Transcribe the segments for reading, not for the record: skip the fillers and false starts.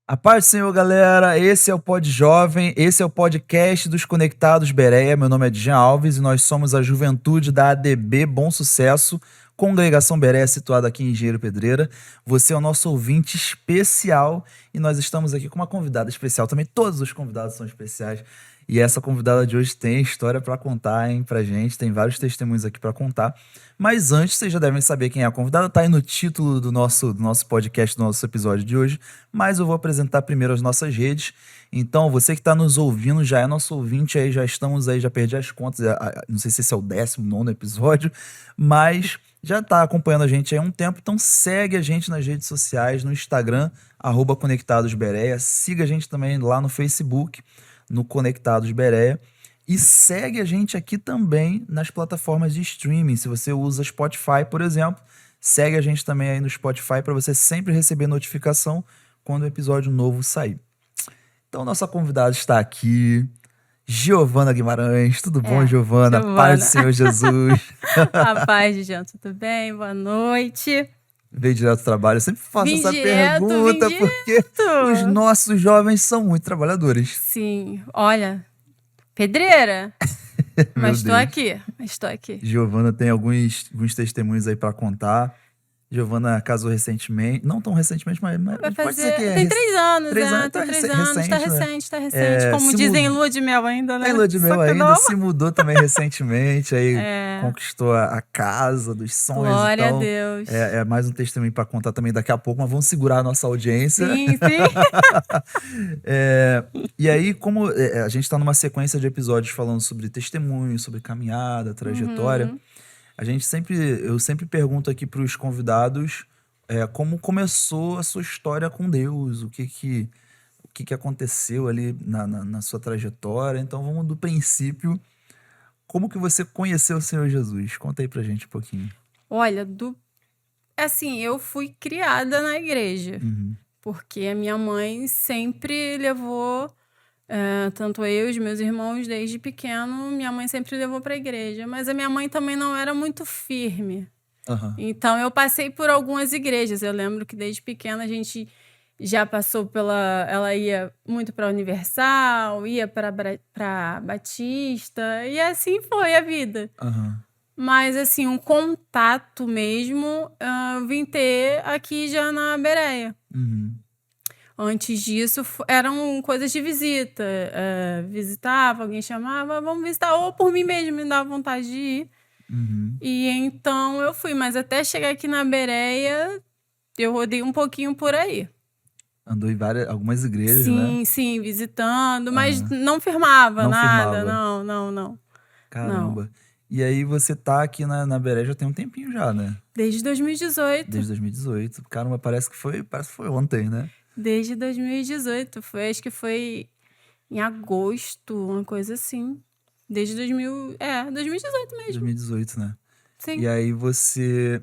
A paz do Senhor, galera. Esse é o Pod Jovem, esse é o podcast dos Conectados Bereia. Meu nome é Jean Alves e nós somos a juventude da ADB Bom Sucesso, Congregação Bereia, situada aqui em Engenheiro Pedreira. Você é o nosso ouvinte especial e nós estamos aqui com uma convidada especial. Também todos os convidados são especiais. E essa convidada de hoje tem história para contar, hein, pra gente. Tem vários testemunhos aqui para contar. Mas antes, vocês já devem saber quem é a convidada. Tá aí no título do nosso podcast, do nosso episódio de hoje. Mas eu vou apresentar primeiro as nossas redes. Então, você que está nos ouvindo, já é nosso ouvinte aí, já estamos aí, já perdi as contas. Não sei se esse é o 19º episódio, mas já está acompanhando a gente aí há um tempo. Então, segue a gente nas redes sociais, no Instagram, @conectadosbereia. Siga a gente também lá no Facebook, no Conectados Bereia. E segue a gente aqui também nas plataformas de streaming. Se você usa Spotify, por exemplo, segue a gente também aí no Spotify para você sempre receber notificação quando o episódio novo sair. Então, nossa convidada está aqui, Giovana Guimarães. Tudo bom, Giovana? Paz do Senhor Jesus. A paz de Jean, tudo bem? Boa noite. Veio direto do trabalho. Eu sempre faço Vim essa direto, pergunta, vim porque os nossos jovens são muito trabalhadores. Sim, olha, pedreira. Mas estou aqui. Giovana tem alguns testemunhos aí para contar. Giovana casou recentemente, não tão recentemente, mas Vai pode ser fazer. que Tem 3 anos, Três né? anos, Tem tá 3 recente, anos, tá né? recente, tá recente. Como se dizem, mudou. lua de mel ainda, né? Tem lua de Só mel que ainda, não. se mudou também recentemente, aí conquistou a casa dos sonhos. Glória Então, a Deus. é mais um testemunho para contar também daqui a pouco, mas vamos segurar a nossa audiência. Sim. E aí, como a gente está numa sequência de episódios falando sobre testemunho, sobre caminhada, trajetória, eu sempre pergunto aqui para os convidados como começou a sua história com Deus, o que aconteceu ali na sua trajetória. Então vamos do princípio. Como que você conheceu o Senhor Jesus? Conta aí pra gente um pouquinho. Olha, assim, eu fui criada na igreja. Porque a minha mãe sempre levou, tanto eu e os meus irmãos, desde pequeno, minha mãe sempre levou para a igreja. Mas a minha mãe também não era muito firme. Então, eu passei por algumas igrejas. Eu lembro que desde pequena a gente já passou ela ia muito para a Universal, ia para Batista, e assim foi a vida. Mas, assim, um contato mesmo, eu vim ter aqui já na Bereia. Antes disso, eram coisas de visita. Visitava, alguém chamava, vamos visitar. Ou por mim mesmo, me dava vontade de ir. E então eu fui. Mas até chegar aqui na Bereia, eu rodei um pouquinho por aí. Andou em algumas igrejas, né? Sim, visitando. Mas não firmava nada. Firmava. Não. Caramba. E aí você tá aqui na Bereia já tem um tempinho já, né? Desde 2018. Desde 2018. Caramba, parece que foi ontem, né? Desde 2018. Acho que foi em agosto, uma coisa assim. Desde 2018 mesmo. 2018, né? Sim. E aí você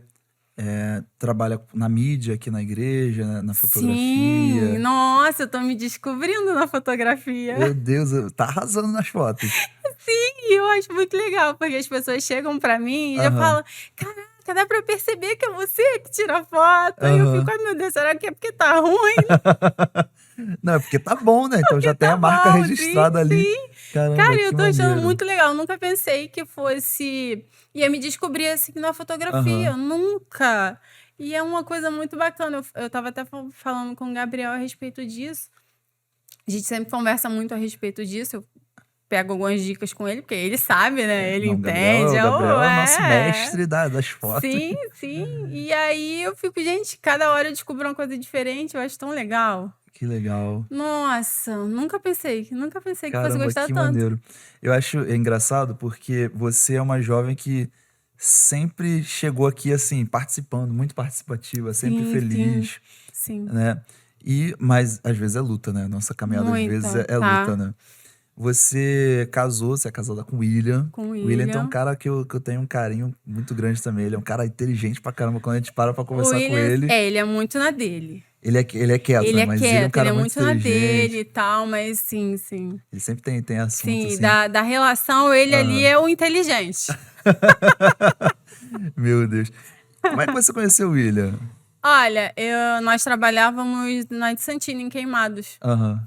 trabalha na mídia aqui na igreja, na fotografia. Sim, nossa, eu tô me descobrindo na fotografia. Meu Deus, tá arrasando nas fotos. Sim, eu acho muito legal, porque as pessoas chegam pra mim e já falam, caraca, dá pra perceber que é você que tira foto. Aí eu fico, ai meu Deus, será que é porque tá ruim? Não, é porque tá bom, né? Então já tem a marca registrada ali. Sim. Caramba, cara, eu tô achando maneiro. muito legal. Nunca pensei que ia me descobrir assim na fotografia. Nunca. E é uma coisa muito bacana. Eu tava até falando com o Gabriel a respeito disso. A gente sempre conversa muito a respeito disso. Eu pego algumas dicas com ele, porque ele sabe, né? Ele entende. O Gabriel é o nosso mestre das fotos. Sim. E aí eu fico, gente, cada hora eu descubro uma coisa diferente. Eu acho tão legal. Que legal. Nossa, nunca pensei que Caramba, fosse gostar que tanto. Maneiro. Eu acho engraçado porque você é uma jovem que sempre chegou aqui assim, participando, muito participativa, sempre feliz. Sim. Né? Mas às vezes é luta, né? Nossa caminhada às vezes é luta, né? Você é casada com o William. Com o William é um cara que eu tenho um carinho muito grande também. Ele é um cara inteligente pra caramba quando a gente para pra conversar com ele. Ele é muito na dele. Ele é quieto, ele né? Mas ele é um cara ele é muito na inteligente. dele e tal, mas sim. Ele sempre tem assunto, Sim, assim. da relação, ele ali é o inteligente. Meu Deus. Como é que você conheceu o William? Olha, nós trabalhávamos na de Santini, em Queimados. Aham.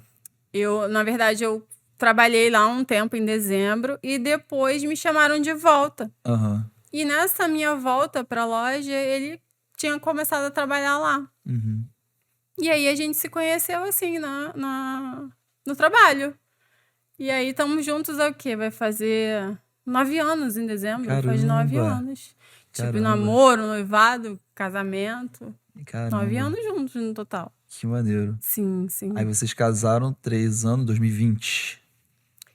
Na verdade, eu trabalhei lá um tempo em dezembro e depois me chamaram de volta. Aham. E nessa minha volta pra loja, ele tinha começado a trabalhar lá. Uhum. E aí a gente se conheceu assim no trabalho. E aí estamos juntos há o quê? Vai fazer 9 anos em dezembro. Faz 9 Caramba. anos. Tipo, Caramba. namoro, noivado, casamento. Caramba. 9 anos juntos no total. Que maneiro. Sim, sim. Aí vocês casaram 3 anos, 2020.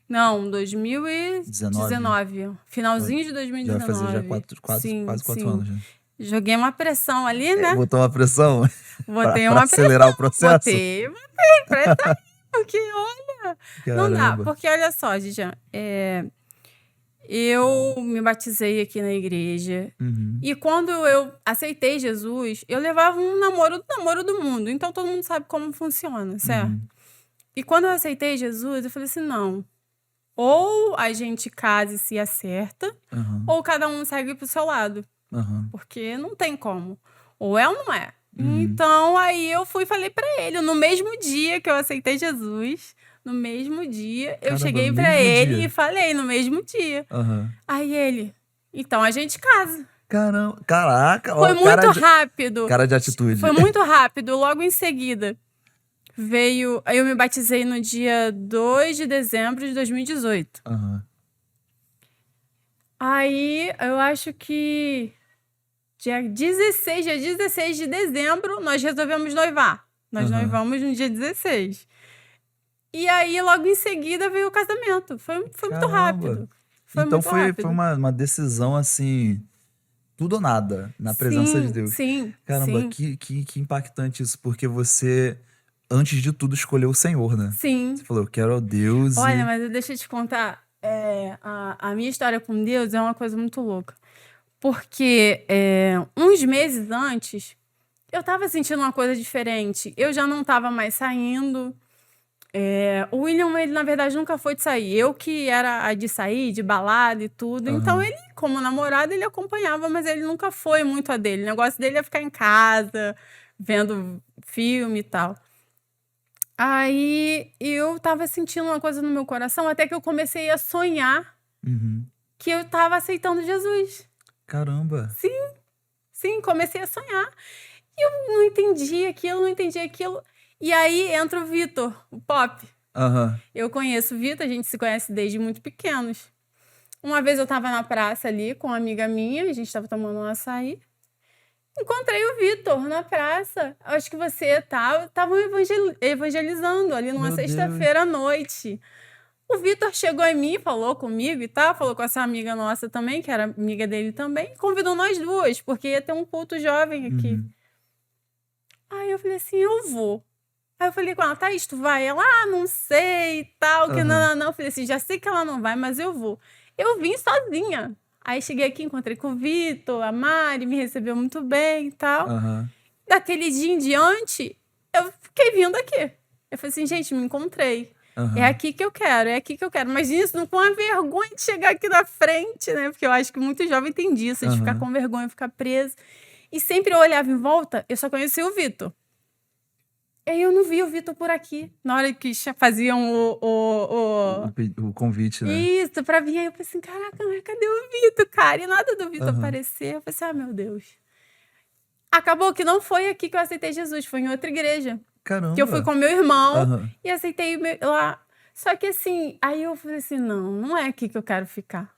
Não, 2019. Finalzinho de Já 2019. vai fazer já quase 4 anos, né? Joguei uma pressão ali, né? Botou uma pressão Botei pra uma acelerar o processo? Botei pressão. Porque, olha, não dá. Caramba. Porque, olha só, Gijan, eu me batizei aqui na igreja. Uhum. E quando eu aceitei Jesus, eu levava um namoro do mundo. Então, todo mundo sabe como funciona, certo? Uhum. E quando eu aceitei Jesus, eu falei assim, não. Ou a gente casa e se acerta, Uhum. ou cada um segue pro seu lado. Uhum. Porque não tem como. Ou é ou não é. Uhum. Então, aí eu fui e falei pra ele. No mesmo dia que eu aceitei Jesus, no mesmo dia, eu Caramba, cheguei no pra mesmo ele dia? e falei, no mesmo dia. Uhum. Aí ele, então a gente casa. Caramba. Caraca. Foi ó, muito rápido. Cara de atitude. Foi muito rápido. Logo em seguida, veio... Aí eu me batizei no dia 2 de dezembro de 2018. Uhum. Aí, eu acho que dia 16 de dezembro, nós resolvemos noivar. Nós Aham. noivamos no dia 16. E aí, logo em seguida, veio o casamento. Foi muito Caramba. rápido. Foi Então muito foi rápido. uma decisão assim, tudo ou nada, na presença de Deus. Sim, Caramba, sim. que impactante isso, porque você, antes de tudo, escolheu o Senhor, né? Sim. Você falou, eu quero a Deus Olha, e... mas deixa eu te contar. A minha história com Deus é uma coisa muito louca. Porque uns meses antes, eu tava sentindo uma coisa diferente. Eu já não tava mais saindo. O William, ele na verdade nunca foi de sair. Eu que era a de sair, de balada e tudo. Aham. Então ele, como namorado, ele acompanhava, mas ele nunca foi muito a dele. O negócio dele é ficar em casa, vendo filme e tal. Aí eu tava sentindo uma coisa no meu coração, até que eu comecei a sonhar Uhum. que eu tava aceitando Jesus. Caramba. Sim, comecei a sonhar. E eu não entendi aquilo. E aí entra o Vitor, o Pop. Aham. Eu conheço o Vitor, a gente se conhece desde muito pequenos. Uma vez eu tava na praça ali com uma amiga minha, a gente tava tomando um açaí. Encontrei o Vitor na praça. Acho que você estavam evangelizando ali numa Meu Deus. sexta-feira à noite. O Vitor chegou em mim, falou comigo e tal, falou com essa amiga nossa também, que era amiga dele também, convidou nós duas, porque ia ter um culto jovem aqui. Uhum. Aí eu falei assim, eu vou. Aí eu falei com ela, Thaís, tu vai? Ela, não sei e tal, que Aham. não. Eu falei assim, já sei que ela não vai, mas eu vou. Eu vim sozinha. Aí cheguei aqui, encontrei com o Vitor, a Mari, me recebeu muito bem e tal. Aham. Daquele dia em diante, eu fiquei vindo aqui. Eu falei assim, gente, me encontrei. Aham. É aqui que eu quero. Mas isso com a vergonha de chegar aqui na frente, né? Porque eu acho que muito jovem tem disso, de ficar Aham. com vergonha, ficar preso. E sempre eu olhava em volta, eu só conhecia o Vitor. E aí eu não vi o Vitor por aqui. Na hora que faziam O convite, né? Isso, pra vir. Aí eu falei assim, caraca, mas cadê o Vitor, cara? E nada do Vitor Aham. aparecer. Eu falei assim, meu Deus. Acabou que não foi aqui que eu aceitei Jesus, foi em outra igreja. Caramba. Que eu fui com meu irmão Aham. e aceitei lá. Só que assim, aí eu falei assim, não é aqui que eu quero ficar.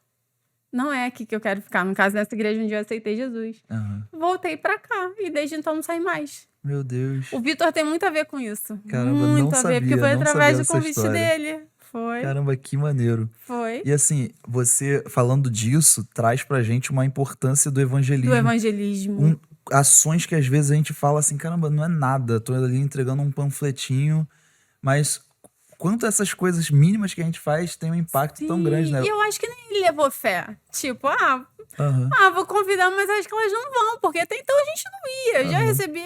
Não é aqui que eu quero ficar. No caso, nessa igreja onde eu aceitei Jesus. Aham. Voltei pra cá e desde então não saí mais. Meu Deus. O Vitor tem muito a ver com isso. Caramba, muito não a ver, porque sabia, foi não através sabia do dessa convite história. dele. Foi. Caramba, que maneiro. Foi. E assim, você falando disso, traz pra gente uma importância do evangelismo. Do evangelismo. Ações que às vezes a gente fala assim, caramba, não é nada, tô ali entregando um panfletinho, mas quanto essas coisas mínimas que a gente faz tem um impacto tão grande, né? E eu acho que nem ele levou fé. Tipo, Aham. vou convidar, mas acho que elas não vão, porque até então a gente não ia. Eu já recebi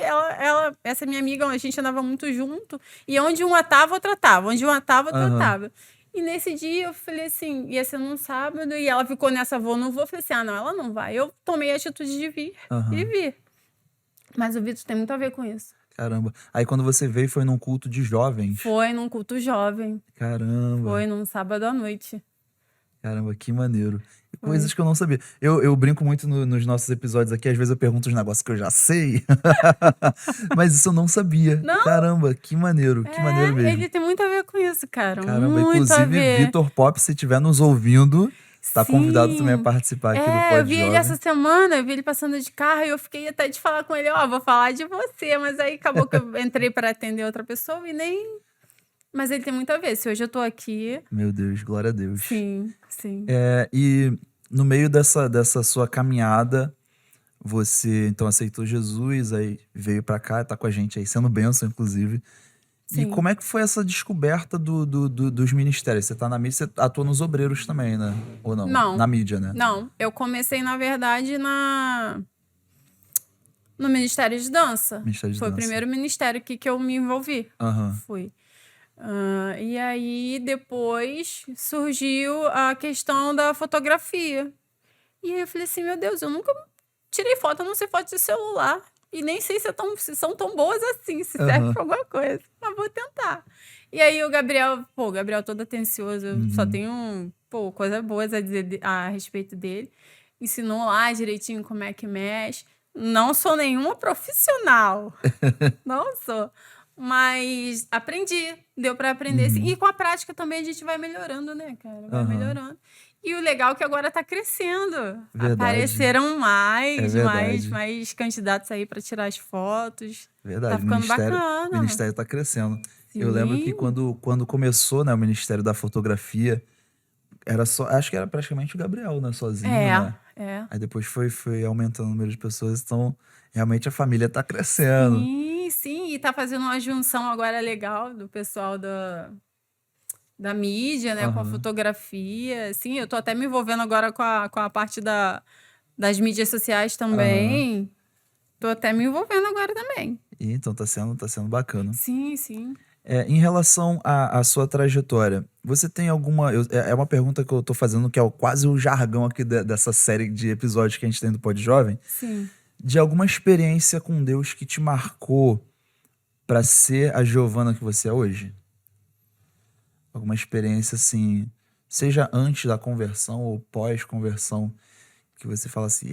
essa minha amiga, a gente andava muito junto, e onde uma tava, outra tava. Onde uma tava, outra tava. E nesse dia eu falei assim, ia ser num sábado, e ela ficou nessa, vou, não vou. Eu falei assim, não, ela não vai. Eu tomei a atitude de vir e vir. Mas o Vitor tem muito a ver com isso. Caramba. Aí quando você veio, foi num culto de jovens? Foi num culto jovem. Caramba. Foi num sábado à noite. Caramba, que maneiro. Coisas que eu não sabia. Eu brinco muito nos nossos episódios aqui, às vezes eu pergunto uns negócios que eu já sei. Mas isso eu não sabia. Não? Caramba, que maneiro mesmo. Ele tem muito a ver com isso, cara. Caramba, muito a inclusive, ver. Vitor Pop, se estiver nos ouvindo, tá convidado também a participar aqui do Pod eu vi ele essa semana, eu vi ele passando de carro e eu fiquei até de falar com ele, vou falar de você, mas aí acabou que eu entrei para atender outra pessoa e nem... Mas ele tem muito a ver, se hoje eu tô aqui... Meu Deus, glória a Deus. Sim. E no meio dessa sua caminhada, você então aceitou Jesus, aí veio pra cá, tá com a gente aí, sendo bênção, inclusive. Sim. E como é que foi essa descoberta dos ministérios? Você tá na mídia, você atua nos obreiros também, né? Ou não? Não. Na mídia, né? Não, eu comecei, na verdade, no Ministério de Dança. Foi o primeiro ministério aqui que eu me envolvi. Fui. E aí, depois, surgiu a questão da fotografia. E aí eu falei assim, meu Deus, eu nunca tirei foto, eu não sei foto de celular. E nem sei se são tão boas assim, se serve pra alguma coisa. Mas vou tentar. E aí o Gabriel todo atencioso, eu só tenho, coisas boas a dizer a respeito dele. Ensinou lá direitinho como é que mexe. Não sou nenhuma profissional. Não sou. Mas aprendi. Deu pra aprender. Sim. E com a prática também a gente vai melhorando, né, cara? Vai melhorando. E o legal é que agora tá crescendo. Verdade. Apareceram mais candidatos aí pra tirar as fotos. Verdade. Tá ficando bacana. O ministério tá crescendo. Sim. Eu lembro que quando começou, né, o Ministério da Fotografia, acho que era praticamente o Gabriel, né, sozinho, né? Aí depois foi aumentando o número de pessoas, então realmente a família tá crescendo. Sim, e tá fazendo uma junção agora legal do pessoal da mídia, né, com a fotografia. Sim, eu tô até me envolvendo agora com a parte das mídias sociais também. Tô até me envolvendo agora também. Então tá sendo bacana. Sim. Em relação à sua trajetória, você tem alguma... É uma pergunta que eu tô fazendo, que é quase o jargão aqui dessa série de episódios que a gente tem do Pod Jovem. Sim. De alguma experiência com Deus que te marcou pra ser a Giovana que você é hoje? Alguma experiência, assim, seja antes da conversão ou pós-conversão, que você fala assim,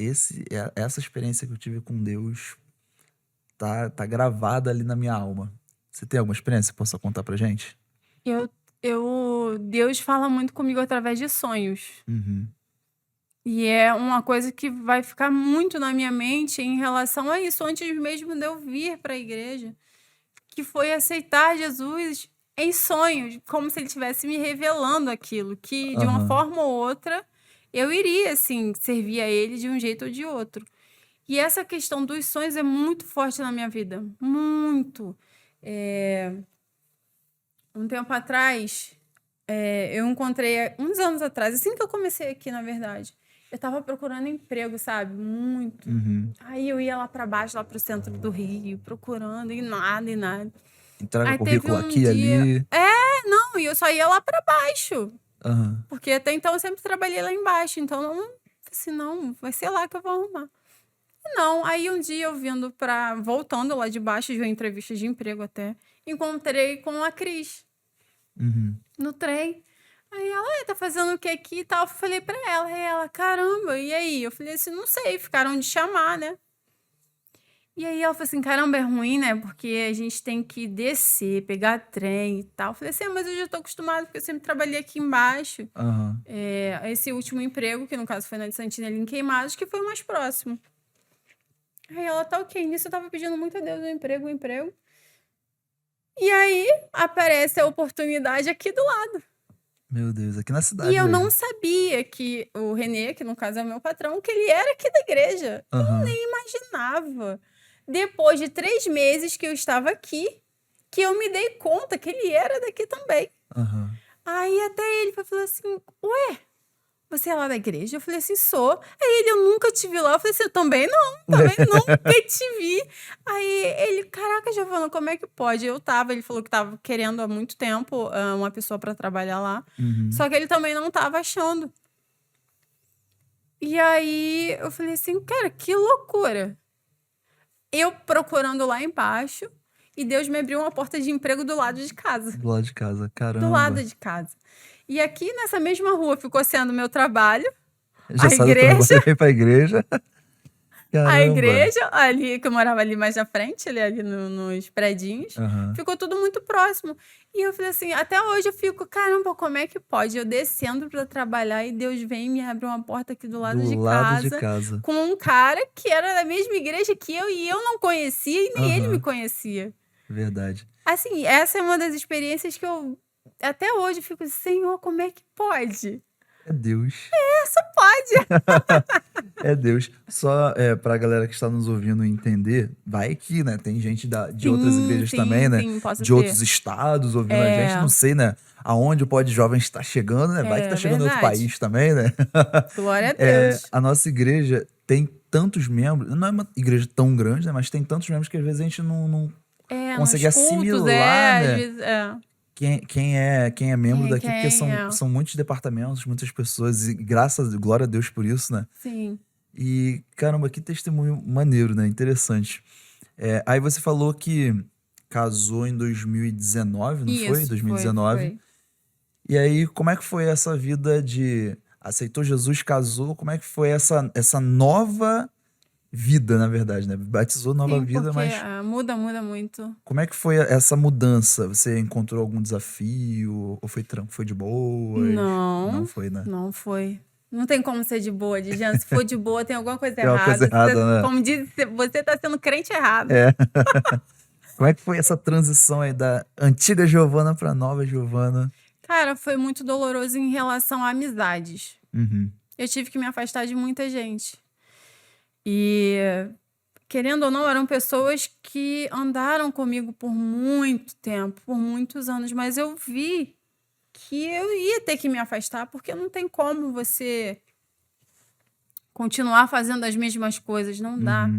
essa experiência que eu tive com Deus tá gravada ali na minha alma. Você tem alguma experiência que possa contar pra gente? Deus fala muito comigo através de sonhos. E é uma coisa que vai ficar muito na minha mente em relação a isso, antes mesmo de eu vir para a igreja, que foi aceitar Jesus em sonhos, como se ele estivesse me revelando aquilo, que de uma forma ou outra eu iria, assim, servir a ele de um jeito ou de outro. E essa questão dos sonhos é muito forte na minha vida, muito. Um tempo atrás, eu encontrei, uns anos atrás, assim que eu comecei aqui, na verdade, eu tava procurando emprego, sabe? Muito. Aí eu ia lá pra baixo, lá pro centro do Rio, procurando, e nada. Entrega currículo aqui e ali. Não, e eu só ia lá pra baixo. Porque até então eu sempre trabalhei lá embaixo, então não, vai ser lá que eu vou arrumar. Não, aí um dia eu voltando lá de baixo de uma entrevista de emprego até, encontrei com a Cris no trem. Aí ela, tá fazendo o que aqui e tal? Eu falei pra ela, e ela, caramba, e aí? Eu falei assim, não sei, ficaram de chamar, né? E aí ela falou assim, caramba, é ruim, né? Porque a gente tem que descer, pegar trem e tal. Eu falei assim, mas eu já tô acostumada, porque eu sempre trabalhei aqui embaixo. Esse último emprego, que no caso foi na de Santina, ali em Queimados, que foi o mais próximo. Aí ela, tá ok. Nisso eu tava pedindo muito a Deus um emprego. E aí aparece a oportunidade aqui do lado. Meu Deus, aqui na cidade. E eu não sabia que o Renê, que no caso é o meu patrão, que ele era aqui da igreja. Eu nem imaginava. Depois de 3 meses que eu estava aqui, que eu me dei conta que ele era daqui também. Aí até ele falou assim, ué, você é lá da igreja? Eu falei assim, sou. Aí ele, eu nunca te vi lá. Eu falei assim, eu também nunca te vi. Aí ele, caraca, Giovana, como é que pode? Ele falou que tava querendo há muito tempo uma pessoa para trabalhar lá. Só que ele também não tava achando. E aí eu falei assim, cara, que loucura. eu procurando lá embaixo e Deus me abriu uma porta de emprego do lado de casa. Do lado de casa, caramba. Do lado de casa. E aqui nessa mesma rua ficou sendo meu trabalho. Já A saiu do igreja. trabalho e veio pra igreja. Caramba. A igreja, ali, que eu morava ali mais na frente, ali nos predinhos, ficou tudo muito próximo. E eu falei assim, até hoje eu fico, caramba, como é que pode? Eu descendo pra trabalhar e Deus vem e me abre uma porta aqui do lado de casa, com um cara que era da mesma igreja que eu e eu não conhecia e nem ele me conhecia. Verdade. Assim, essa é uma das experiências que eu até hoje fico, Senhor, como é que pode? É Deus. Só pode. É Deus. Só pra galera que está nos ouvindo entender, vai que, né? Tem gente de outras igrejas também, né? De outros estados ouvindo a gente. Não sei, né? Aonde o Pod Jovem está chegando, né? Vai que tá chegando em outro país também, né? Glória a Deus. A nossa igreja tem tantos membros. Não é uma igreja tão grande, né? Mas tem tantos membros que às vezes a gente não consegue assimilar, né? Às vezes, Quem é membro daqui, porque são muitos departamentos, muitas pessoas, e glória a Deus por isso, né? Sim. E, caramba, que testemunho maneiro, né? Interessante. Aí você falou que casou em 2019, não foi? 2019. Foi. E aí, como é que foi essa vida de aceitou Jesus, casou? Como é que foi essa nova vida, na verdade, né? Batizou nova vida, mas muda muito. como é que foi essa mudança? Você encontrou algum desafio? Ou foi de boa? Não foi, né? Não foi. Não tem como ser de boa, Dijan. Se for de boa, tem alguma coisa Tem uma errada. coisa errada, né? Como diz, você tá sendo crente errado. Como é que foi essa transição aí da antiga Giovana pra nova Giovana? Cara, foi muito doloroso em relação a amizades. Eu tive que me afastar de muita gente. E, querendo ou não, eram pessoas que andaram comigo por muito tempo, por muitos anos. Mas eu vi que eu ia ter que me afastar, porque não tem como você continuar fazendo as mesmas coisas, não dá.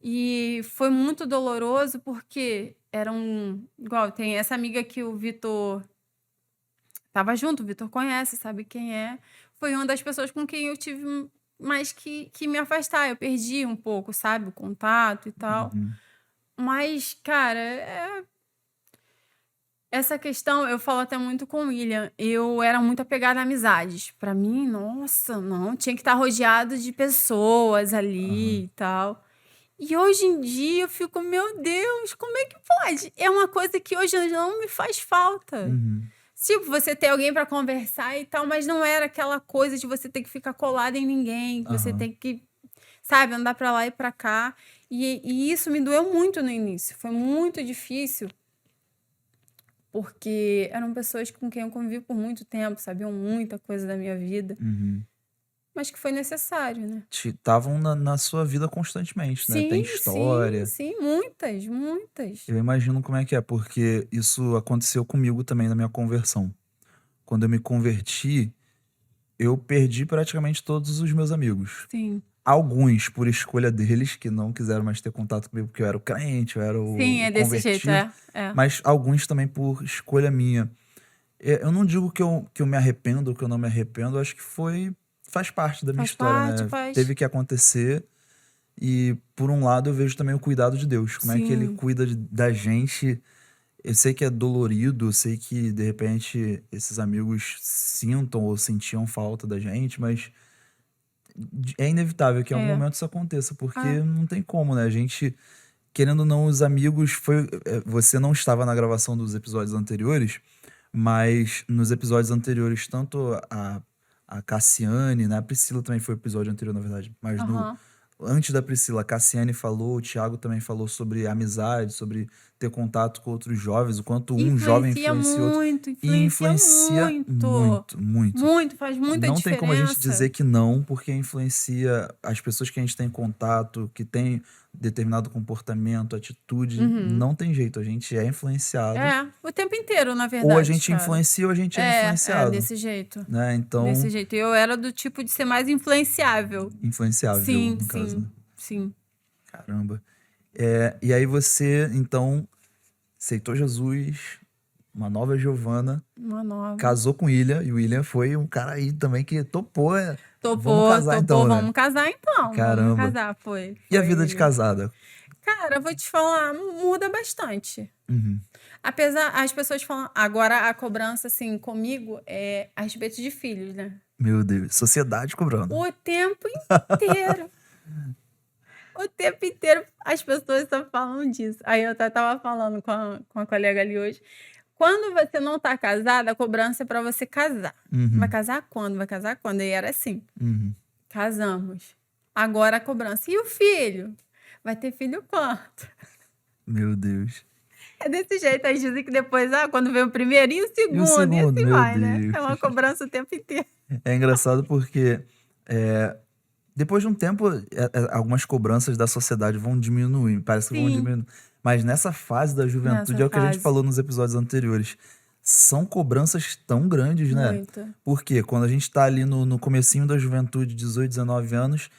E foi muito doloroso, porque igual, tem essa amiga que o Vitor tava junto, o Vitor conhece, sabe quem é. Foi uma das pessoas com quem eu tive mais que me afastar. Eu perdi um pouco, sabe, o contato e tal. Mas, cara, essa questão, eu falo até muito com o William, eu era muito apegada a amizades. Pra mim, nossa, não, tinha que estar rodeado de pessoas ali e tal. E hoje em dia eu fico, meu Deus, como é que pode? É uma coisa que hoje não me faz falta. Tipo, você ter alguém pra conversar e tal, mas não era aquela coisa de você ter que ficar colado em ninguém, que você tem que, sabe, andar pra lá e pra cá. E isso me doeu muito no início, foi muito difícil. Porque eram pessoas com quem eu convivi por muito tempo, sabiam muita coisa da minha vida. Mas que foi necessário, né? Estavam na sua vida constantemente, né? Tem história. Sim, muitas. Eu imagino como é que é, porque isso aconteceu comigo também na minha conversão. Quando eu me converti, eu perdi praticamente todos os meus amigos. Sim. Alguns por escolha deles, que não quiseram mais ter contato comigo porque eu era o crente, eu era o desse jeito, Mas alguns também por escolha minha. Eu não digo que eu me arrependo ou que eu não me arrependo, eu acho que faz parte da minha história, né? Teve que acontecer. E, por um lado, eu vejo também o cuidado de Deus. Como é que ele cuida da gente. Eu sei que é dolorido, eu sei que, de repente, esses amigos sintam ou sentiam falta da gente, mas é inevitável que em algum momento isso aconteça, porque não tem como, né? A gente, querendo ou não, os amigos... Você não estava na gravação dos episódios anteriores, mas nos episódios anteriores, tanto a Cassiane, né? A Priscila também foi o episódio anterior, na verdade, mas antes da Priscila, a Cassiane falou, o Thiago também falou sobre amizade, sobre ter contato com outros jovens, o quanto um jovem influencia outro. Influencia muito. Muito, faz muita diferença. Não tem como a gente dizer que não, porque influencia as pessoas que a gente tem contato, que tem determinado comportamento, atitude. Não tem jeito, a gente é influenciado. O tempo inteiro, na verdade. Ou a gente influencia ou a gente é influenciado. Desse jeito. Né? Então, desse jeito. Eu era do tipo de ser mais influenciável. Influenciável, no caso. Né? Sim. Caramba. E aí você, então, aceitou Jesus, uma nova Giovana. Casou com o William, e o William foi um cara aí também que topou. Vamos casar então, né? Vamos casar então. Caramba. Vamos casar, foi. E a vida de casada? Cara, eu vou te falar, muda bastante. Apesar, as pessoas falam, agora a cobrança, assim, comigo é a respeito de filhos, né? Meu Deus, sociedade cobrando. O tempo inteiro. O tempo inteiro as pessoas só falam disso. Aí eu até tava falando com a colega ali hoje. Quando você não tá casada, a cobrança é pra você casar. Vai casar quando? Vai casar quando? E era assim. Casamos. Agora a cobrança. E o filho? Vai ter filho quanto? Meu Deus. É desse jeito. Aí dizem que depois, quando vem o primeiro e o segundo, e segundo? assim Meu vai, né? Deus. É uma cobrança o tempo inteiro. É engraçado porque depois de um tempo, algumas cobranças da sociedade vão diminuir, parece que vão Sim. diminuir. Mas nessa fase da juventude, Nessa é o que a gente fase. falou nos episódios anteriores, são cobranças tão grandes, né? Muito. Porque quando a gente tá ali no comecinho da juventude, 18, 19 anos,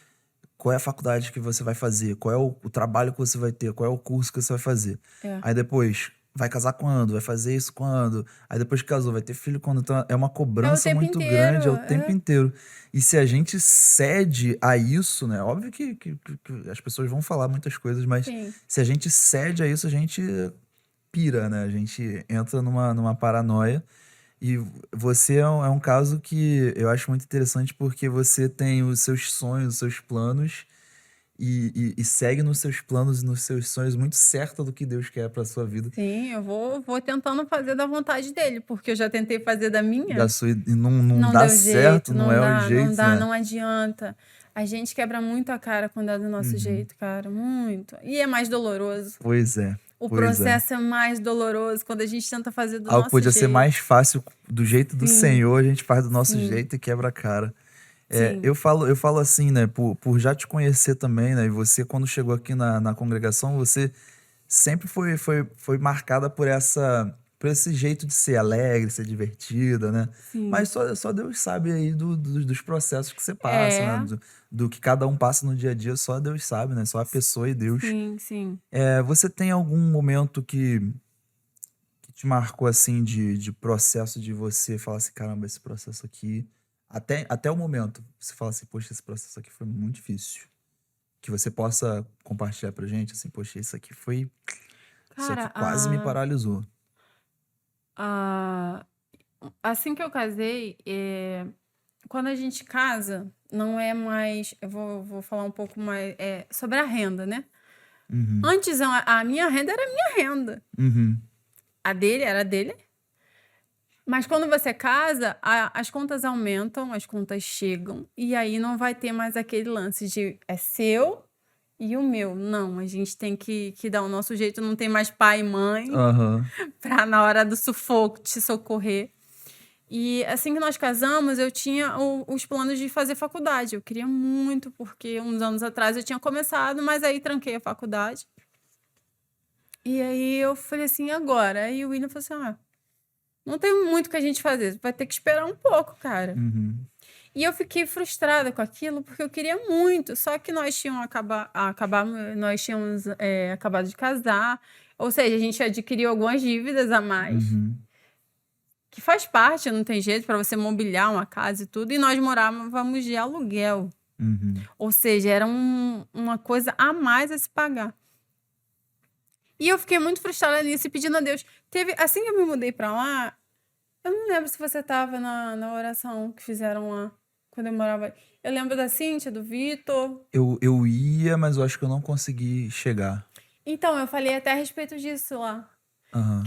qual é a faculdade que você vai fazer? Qual é o trabalho que você vai ter? Qual é o curso que você vai fazer? É. Aí depois, vai casar quando? Vai fazer isso quando? Aí depois que casou, vai ter filho quando? Então é uma cobrança tempo muito inteiro, grande, é o tempo inteiro. E se a gente cede a isso, né? Óbvio que as pessoas vão falar muitas coisas, mas Sim. se a gente cede a isso, a gente pira, né? A gente entra numa paranoia. E você é um caso que eu acho muito interessante porque você tem os seus sonhos, os seus planos e segue nos seus planos e nos seus sonhos muito certa do que Deus quer pra sua vida. Sim, eu vou tentando fazer da vontade dele, porque eu já tentei fazer da minha. Da sua, e não Não dá deu certo, jeito, não é o jeito, não dá, né? não adianta. A gente quebra muito a cara quando é do nosso jeito, cara, muito. E é mais doloroso. Pois é. O Pois é. processo é mais doloroso quando a gente tenta fazer do Algo nosso podia ser jeito. mais fácil do jeito do Sim. Senhor, a gente faz do nosso Sim. jeito e quebra a cara. Sim. Eu falo assim, né? Por já te conhecer também, né? E você, quando chegou aqui na congregação, você sempre foi marcada por esse jeito de ser alegre, ser divertida, né? Sim. Mas só Deus sabe aí dos processos que você passa, né? Do que cada um passa no dia a dia, só Deus sabe, né? Só a pessoa e Deus. Sim, sim. Você tem algum momento que te marcou assim de processo de você falar assim, caramba, esse processo aqui, até o momento, você fala assim, poxa, esse processo aqui foi muito difícil. Que você possa compartilhar pra gente, assim, poxa, isso aqui Cara, quase me paralisou. assim que eu casei, quando a gente casa, não é mais. Eu vou falar um pouco mais sobre a renda, né? Antes, a minha renda era a minha renda. A dele era a dele. Mas quando você casa, as contas aumentam, as contas chegam. E aí não vai ter mais aquele lance de é seu e o meu. Não, a gente tem que dar o nosso jeito. Não tem mais pai e mãe pra na hora do sufoco te socorrer. E assim que nós casamos, eu tinha os planos de fazer faculdade. Eu queria muito, porque uns anos atrás eu tinha começado, mas aí tranquei a faculdade. E aí eu falei assim, agora? Aí o William falou assim, não tem muito o que a gente fazer, vai ter que esperar um pouco, cara. E eu fiquei frustrada com aquilo, porque eu queria muito, só que nós tínhamos acabado de casar, ou seja, a gente adquiriu algumas dívidas a mais, que faz parte, não tem jeito, para você mobiliar uma casa e tudo, e nós morávamos de aluguel. Ou seja, era uma coisa a mais a se pagar. E eu fiquei muito frustrada nisso e pedindo a Deus. Assim que eu me mudei pra lá, eu não lembro se você tava na oração que fizeram lá, quando eu morava. Eu lembro da Cíntia, do Vitor. Eu ia, mas eu acho que eu não consegui chegar. Então, eu falei até a respeito disso lá.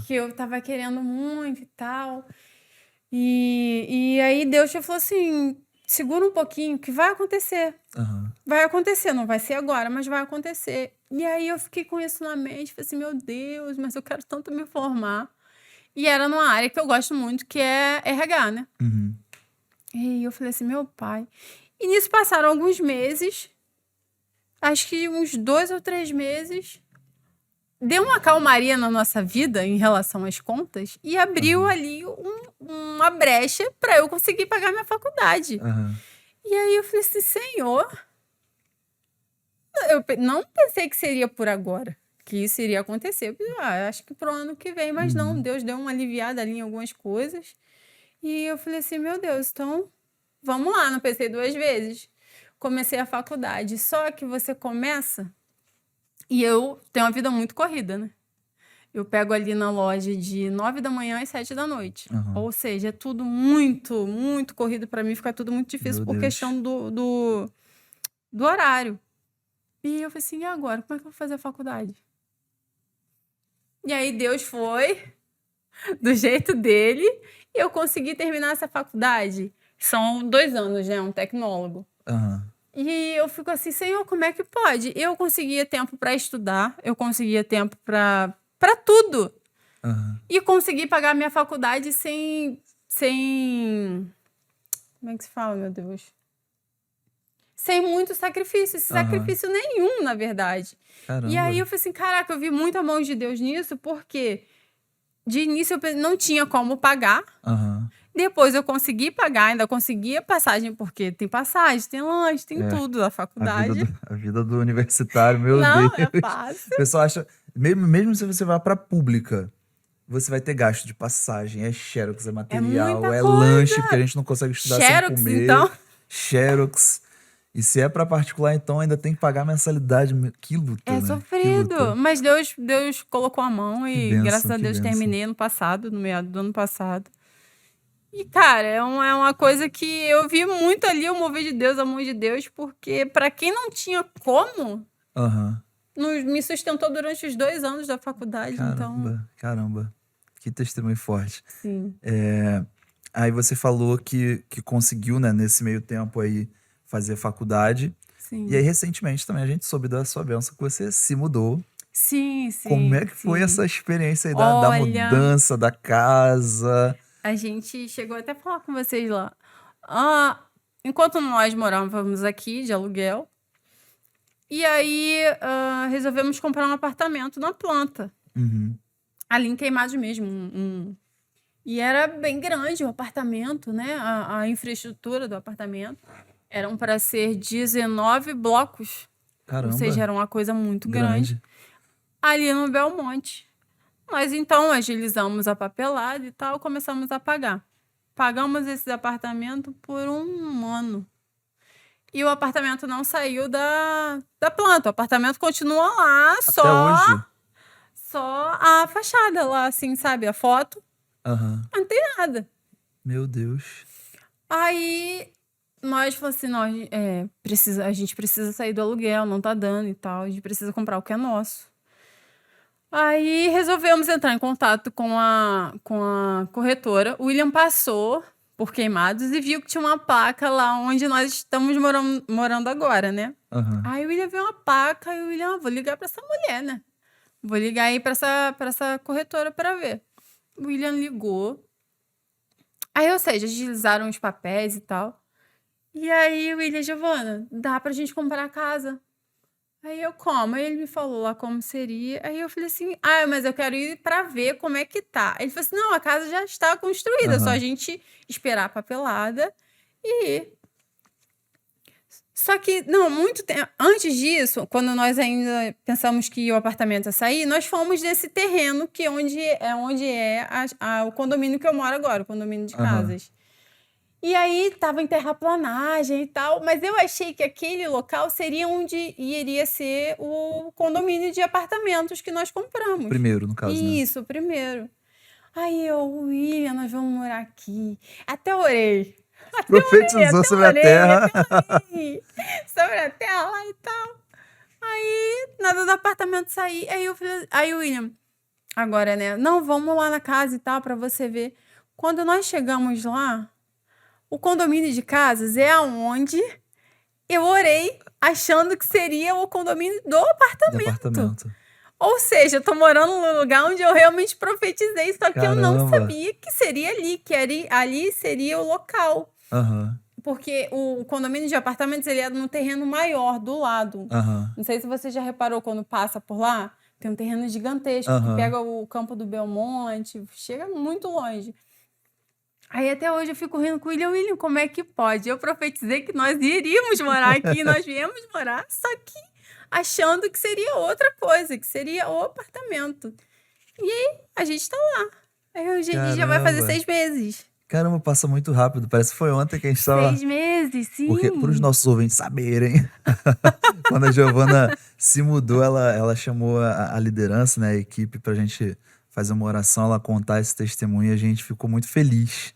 Que eu tava querendo muito e tal. E aí Deus já falou assim, segura um pouquinho, que vai acontecer. Vai acontecer, não vai ser agora, mas vai acontecer. E aí eu fiquei com isso na mente, falei assim, meu Deus, mas eu quero tanto me formar. E era numa área que eu gosto muito, que é RH, né? E eu falei assim, meu pai. E nisso passaram alguns meses, acho que uns 2 ou 3 meses, deu uma calmaria na nossa vida em relação às contas e abriu ali uma brecha para eu conseguir pagar minha faculdade. E aí eu falei assim, Senhor, eu não pensei que seria por agora, que isso iria acontecer. Acho que pro ano que vem, mas não, Deus deu uma aliviada ali em algumas coisas. E eu falei assim, meu Deus, então vamos lá, não pensei 2 vezes. Comecei a faculdade, só que você começa E eu tenho uma vida muito corrida, né? Eu pego ali na loja de 9 da manhã às 7 da noite. Ou seja, é tudo muito, muito corrido para mim. Fica tudo muito difícil por questão do horário. E eu falei assim, e agora? Como é que eu vou fazer a faculdade? E aí Deus foi do jeito dele e eu consegui terminar essa faculdade. São 2 anos, né? Um tecnólogo. E eu fico assim, Senhor, como é que pode? Eu conseguia tempo para estudar, eu conseguia tempo para tudo. E consegui pagar a minha faculdade sem... Como é que se fala, meu Deus? Sem muito sacrifício, sem sacrifício nenhum, na verdade. Caramba. E aí eu falei assim, caraca, eu vi muita mão de Deus nisso, porque de início eu não tinha como pagar. Depois eu consegui pagar, ainda conseguia passagem, porque tem passagem, tem lanche, tem tudo da faculdade. A vida do universitário, meu Não, Deus. é fácil. O pessoal acha, mesmo se você vai pra pública, você vai ter gasto de passagem, é xerox, é material, muita é coisa. lanche, porque a gente não consegue estudar Xerox, sem comer. então. Xerox. E se é pra particular, então ainda tem que pagar mensalidade. Que luta, É né? sofrido. Mas Deus colocou a mão e bênção, graças a que Deus bênção. terminei no passado, no meado do ano passado. E, cara, é uma coisa que eu vi muito ali, o mover de Deus, a mão de Deus, porque pra quem não tinha como, me sustentou durante os 2 anos da faculdade. Caramba. Que testemunho forte. Sim. Aí você falou que conseguiu, né, nesse meio tempo aí, fazer faculdade. Sim. E aí, recentemente, também a gente soube da sua bênção que você se mudou. Sim. Como é que foi essa experiência aí da Olha, mudança, da casa? A gente chegou até a falar com vocês lá. Enquanto nós morávamos aqui de aluguel, e aí resolvemos comprar um apartamento na planta. Ali em Queimados mesmo. E era bem grande o apartamento, né? A infraestrutura do apartamento. Eram para ser 19 blocos. Caramba. Ou seja, era uma coisa muito grande. Ali no Belmonte. Nós, então, agilizamos a papelada e tal, começamos a pagar. Pagamos esse apartamento por 1 ano. E o apartamento não saiu da planta. O apartamento continua lá, Até hoje? Só a fachada lá, assim, sabe? A foto. Não tem nada. Meu Deus. Aí nós falamos assim, a gente precisa sair do aluguel, não tá dando e tal. A gente precisa comprar o que é nosso. Aí resolvemos entrar em contato com a corretora. O William passou por Queimados e viu que tinha uma placa lá onde nós estamos morando agora, né? Aí o William viu uma placa e o William, vou ligar pra essa mulher, né? Vou ligar aí pra essa corretora pra ver. O William ligou. Aí, ou seja, agilizaram os papéis e tal. E aí o William, Giovana, dá pra gente comprar a casa? Aí eu, como? Aí ele me falou lá como seria. Aí eu falei assim, mas eu quero ir pra ver como é que tá. Ele falou assim, não, a casa já está construída, só a gente esperar a papelada e ir. Só que, não, muito tempo antes disso, quando nós ainda pensamos que o apartamento ia sair, nós fomos nesse terreno que onde é o condomínio que eu moro agora, o condomínio de casas. E aí tava em terraplanagem e tal, mas eu achei que aquele local seria onde iria ser o condomínio de apartamentos que nós compramos. O primeiro, no caso, né? Isso, o primeiro. Aí William, nós vamos morar aqui. Até orei. Profetizou sobre a terra. Sobre a terra lá e tal. Aí, nada do apartamento sair. Aí o William, agora, né? Não, vamos lá na casa e tal, pra você ver. Quando nós chegamos lá, o condomínio de casas é aonde eu orei achando que seria o condomínio do apartamento. Ou seja, eu tô morando num lugar onde eu realmente profetizei, só que eu não sabia que seria ali, que ali seria o local. Porque o condomínio de apartamentos, ele é no terreno maior, do lado. Não sei se você já reparou, quando passa por lá, tem um terreno gigantesco, que pega o campo do Belmonte, chega muito longe. Aí até hoje eu fico rindo com o William, como é que pode? Eu profetizei que nós iríamos morar aqui, nós viemos morar, só que achando que seria outra coisa, que seria o apartamento. E aí, a gente tá lá. Aí hoje a gente já vai fazer 6 meses. Caramba, passa muito rápido. Parece que foi ontem que a gente tava... 6 meses. vezes, Porque, para os sim. nossos ouvintes saberem, quando a Giovana se mudou, ela chamou a liderança, né, a equipe, pra gente fazer uma oração, ela contar esse testemunho, e a gente ficou muito feliz,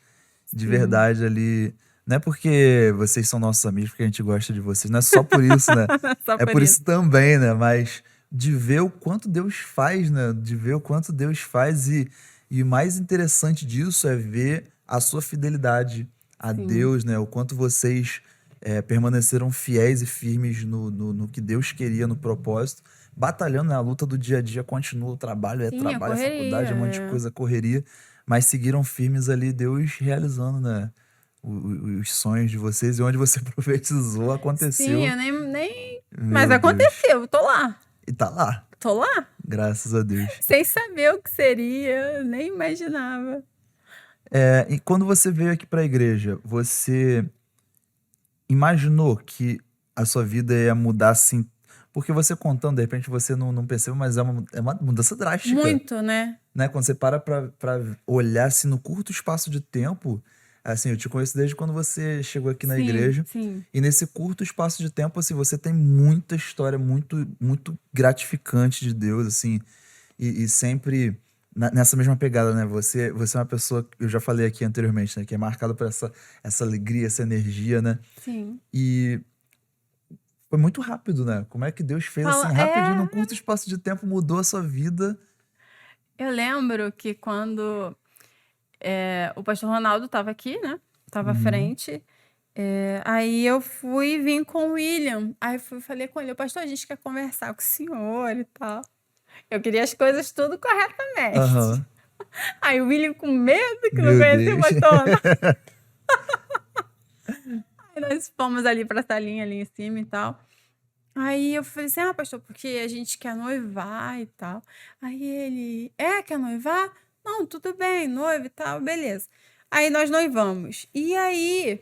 de Sim. verdade, ali. Não é porque vocês são nossos amigos, porque a gente gosta de vocês, não é só por isso, né? Só É por por isso. isso também, né? Mas de ver o quanto Deus faz, né? De ver o quanto Deus faz, e o mais interessante disso é ver a sua fidelidade a Sim. Deus, né? O quanto vocês permaneceram fiéis e firmes no que Deus queria, no propósito, batalhando, né? A luta do dia a dia continua, o Sim, a trabalho, é correria, faculdade, é um monte de é. coisa, correria, mas seguiram firmes ali, Deus realizando, né? Os sonhos de vocês, e onde você profetizou, Sim, aconteceu. eu nem mas Meu Deus. aconteceu, tô lá. E tá lá, Tô lá, graças a Deus. sem saber o que seria, nem imaginava. E quando você veio aqui pra igreja, você imaginou que a sua vida ia mudar assim? Porque você contando, de repente você não percebe, mas é uma mudança drástica, Muito, né. né? Quando você para pra olhar assim no curto espaço de tempo, assim, eu te conheço desde quando você chegou aqui na Sim, igreja, sim. e nesse curto espaço de tempo, assim, você tem muita história muito, muito gratificante de Deus, assim, e sempre nessa mesma pegada, né? Você é uma pessoa, eu já falei aqui anteriormente, né? Que é marcada por essa alegria, essa energia, né? Sim. E foi muito rápido, né? Como é que Deus fez assim, Fala rapidinho, num é, curto espaço de tempo, mudou a sua vida? eu lembro que quando, o pastor Ronaldo estava aqui, né, estava à Uhum. frente, aí eu vim com o William, aí falei com ele: "Pastor, a gente quer conversar com o senhor e tal". Eu queria as coisas tudo corretamente. Aham. Aí o William com medo que não Meu conhecia o Deus. pastor Ronaldo. Aí nós fomos ali pra salinha ali em cima e tal. Aí eu falei assim: "Ah, pastor, porque a gente quer noivar e tal". Aí ele: "É, quer noivar? Não, tudo bem, noiva e tal, beleza". Aí nós noivamos. E aí,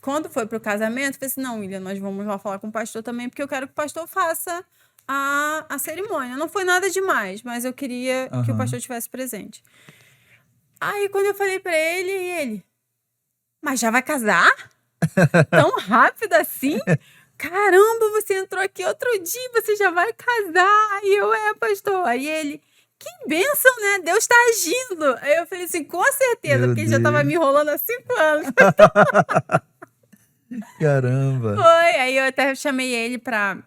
quando foi pro casamento, eu falei assim: "Não, William, nós vamos lá falar com o pastor também, porque eu quero que o pastor faça a cerimônia". Não foi nada demais, mas eu queria que o pastor Aham. estivesse presente. Aí quando eu falei pra ele, ele: "Mas já vai casar? Tão rápido assim? Caramba, você entrou aqui outro dia e você já vai casar". E eu: "É, pastor". Aí ele: "Que bênção, né, Deus tá agindo". Aí eu falei assim: "Com certeza", Meu porque ele já estava me Deus. enrolando há 5 anos. Caramba. Foi, aí eu até chamei ele pra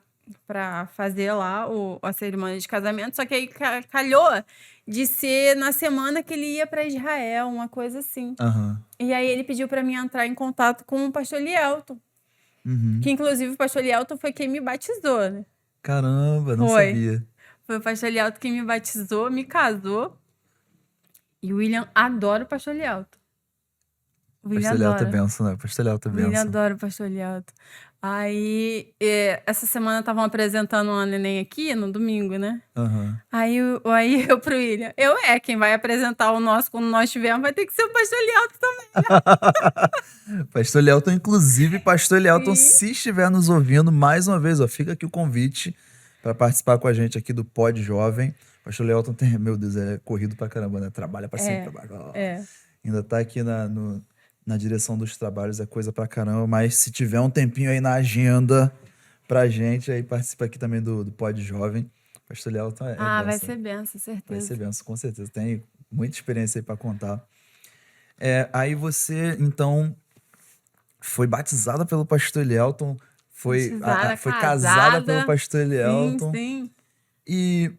fazer lá a cerimônia de casamento, só que aí calhou de ser na semana que ele ia pra Israel, uma coisa assim. Aham. E aí ele pediu pra mim entrar em contato com o pastor Lielton, que Uhum. inclusive o pastor Lielton foi quem me batizou, né. Caramba, não Foi. sabia. Foi o pastor Lielton quem me batizou, me casou, e o William adora o pastor Lielton. O William Pastor Léo é adora. benção, né? Pastor Léo é O William benção. adora o pastor Lielton. Aí, essa semana estavam apresentando uma neném aqui, no domingo, né. Aham. Aí eu pro William: quem vai apresentar o nosso quando nós tivermos vai ter que ser o pastor Lielton também". Pastor Lielton, inclusive, Pastor Lielton, Sim. se estiver nos ouvindo, mais uma vez, ó, fica aqui o convite para participar com a gente aqui do Pod Jovem. Pastor Lielton tem, meu Deus, é corrido pra caramba, né? Trabalha pra cima, É, trabalha. Ó. é. Ainda tá aqui na direção dos trabalhos, é coisa pra caramba, mas se tiver um tempinho aí na agenda pra gente, aí participa aqui também do Pod Jovem. Pastor Lielton é Ah, vai benção. ser benção, Vai ser certeza. benção, com certeza. Tem muita experiência aí pra contar. Aí você, então, foi batizada pelo pastor Elielton, Batizada, foi casada pelo casada. pastor Sim, Elielton. sim. E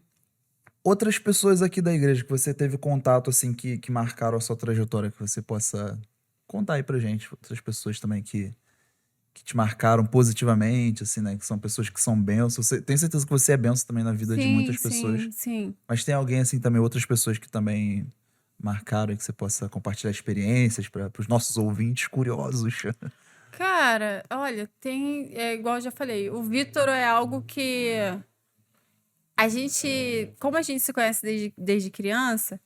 outras pessoas aqui da igreja que você teve contato, assim, que marcaram a sua trajetória, que você possa contar aí pra gente. Outras pessoas também que te marcaram positivamente, assim, né? Que são pessoas que são bênçãos. Tenho certeza que você é bênção também na vida de Sim, muitas pessoas. sim, sim. Mas tem alguém, assim, também, outras pessoas que também marcaram e que você possa compartilhar experiências para os nossos ouvintes curiosos. Cara, olha, igual eu já falei, o Vitor é algo que como a gente se conhece desde criança,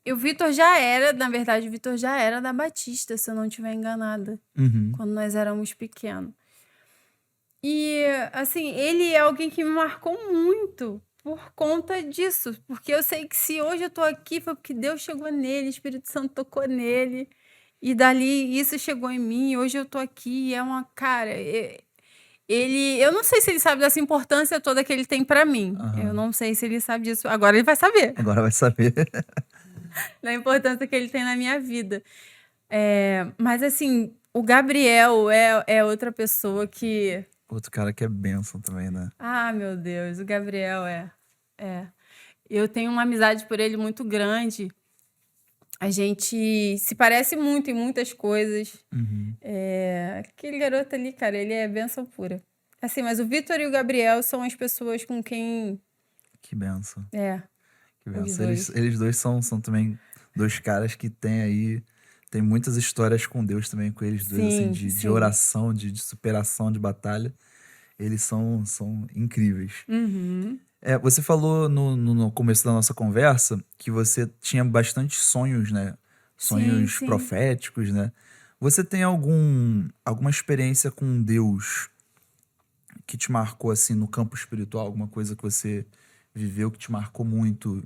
e o Vitor já era, na verdade, o Vitor já era da Batista, se eu não estiver enganada, Uhum. quando nós éramos pequenos. E, assim, ele é alguém que me marcou muito por conta disso, porque eu sei que se hoje eu tô aqui foi porque Deus chegou nele, o Espírito Santo tocou nele. E dali isso chegou em mim, hoje eu tô aqui, é uma cara, eu não sei se ele sabe dessa importância toda que ele tem pra mim. Eu Aham. não sei se ele sabe disso. Agora ele vai saber, Agora vai saber. da importância que ele tem na minha vida. Mas assim, o Gabriel é outra pessoa que. Outro cara que é bênção também, né? Ah, meu Deus, o Gabriel é. Eu tenho uma amizade por ele muito grande. A gente se parece muito em muitas coisas. Uhum. Aquele garoto ali, cara, ele é bênção pura. Assim, mas o Vitor e o Gabriel são as pessoas com quem. Que bênção. É, Que os bênção. dois. Eles dois são também dois caras que tem aí. Tem muitas histórias com Deus também, com eles dois, assim, Sim, de sim. oração, de superação, de batalha. Eles são incríveis. Uhum. Você falou no começo da nossa conversa que você tinha bastante sonhos, né? Sim, Sonhos sim. proféticos, né? Você tem alguma experiência com Deus que te marcou, assim, no campo espiritual? Alguma coisa que você viveu que te marcou muito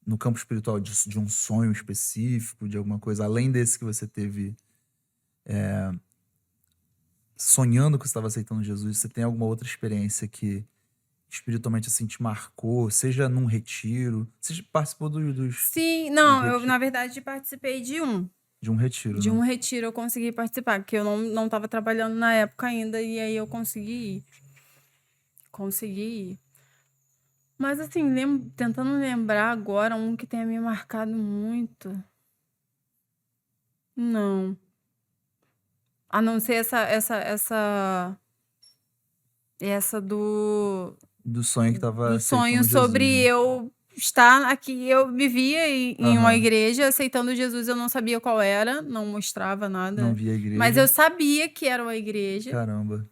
no campo espiritual, de um sonho específico, de alguma coisa, além desse que você teve sonhando que você estava aceitando Jesus? Você tem alguma outra experiência que espiritualmente assim te marcou, seja num retiro, você participou Sim, dos não, eu retiros, na verdade participei de um. de um retiro, De né? um retiro eu consegui participar, porque eu não estava trabalhando na época ainda, e aí eu consegui ir. Consegui ir. Mas assim, tentando lembrar agora um que tenha me marcado muito. Não. A não ser essa Do sonho que tava do sonho aceitando Jesus, sobre né? eu estar aqui. Eu vivia em uma Aham. igreja aceitando Jesus, eu não sabia qual era, não mostrava Não nada. vi a Mas eu igreja. sabia que era uma igreja. Caramba.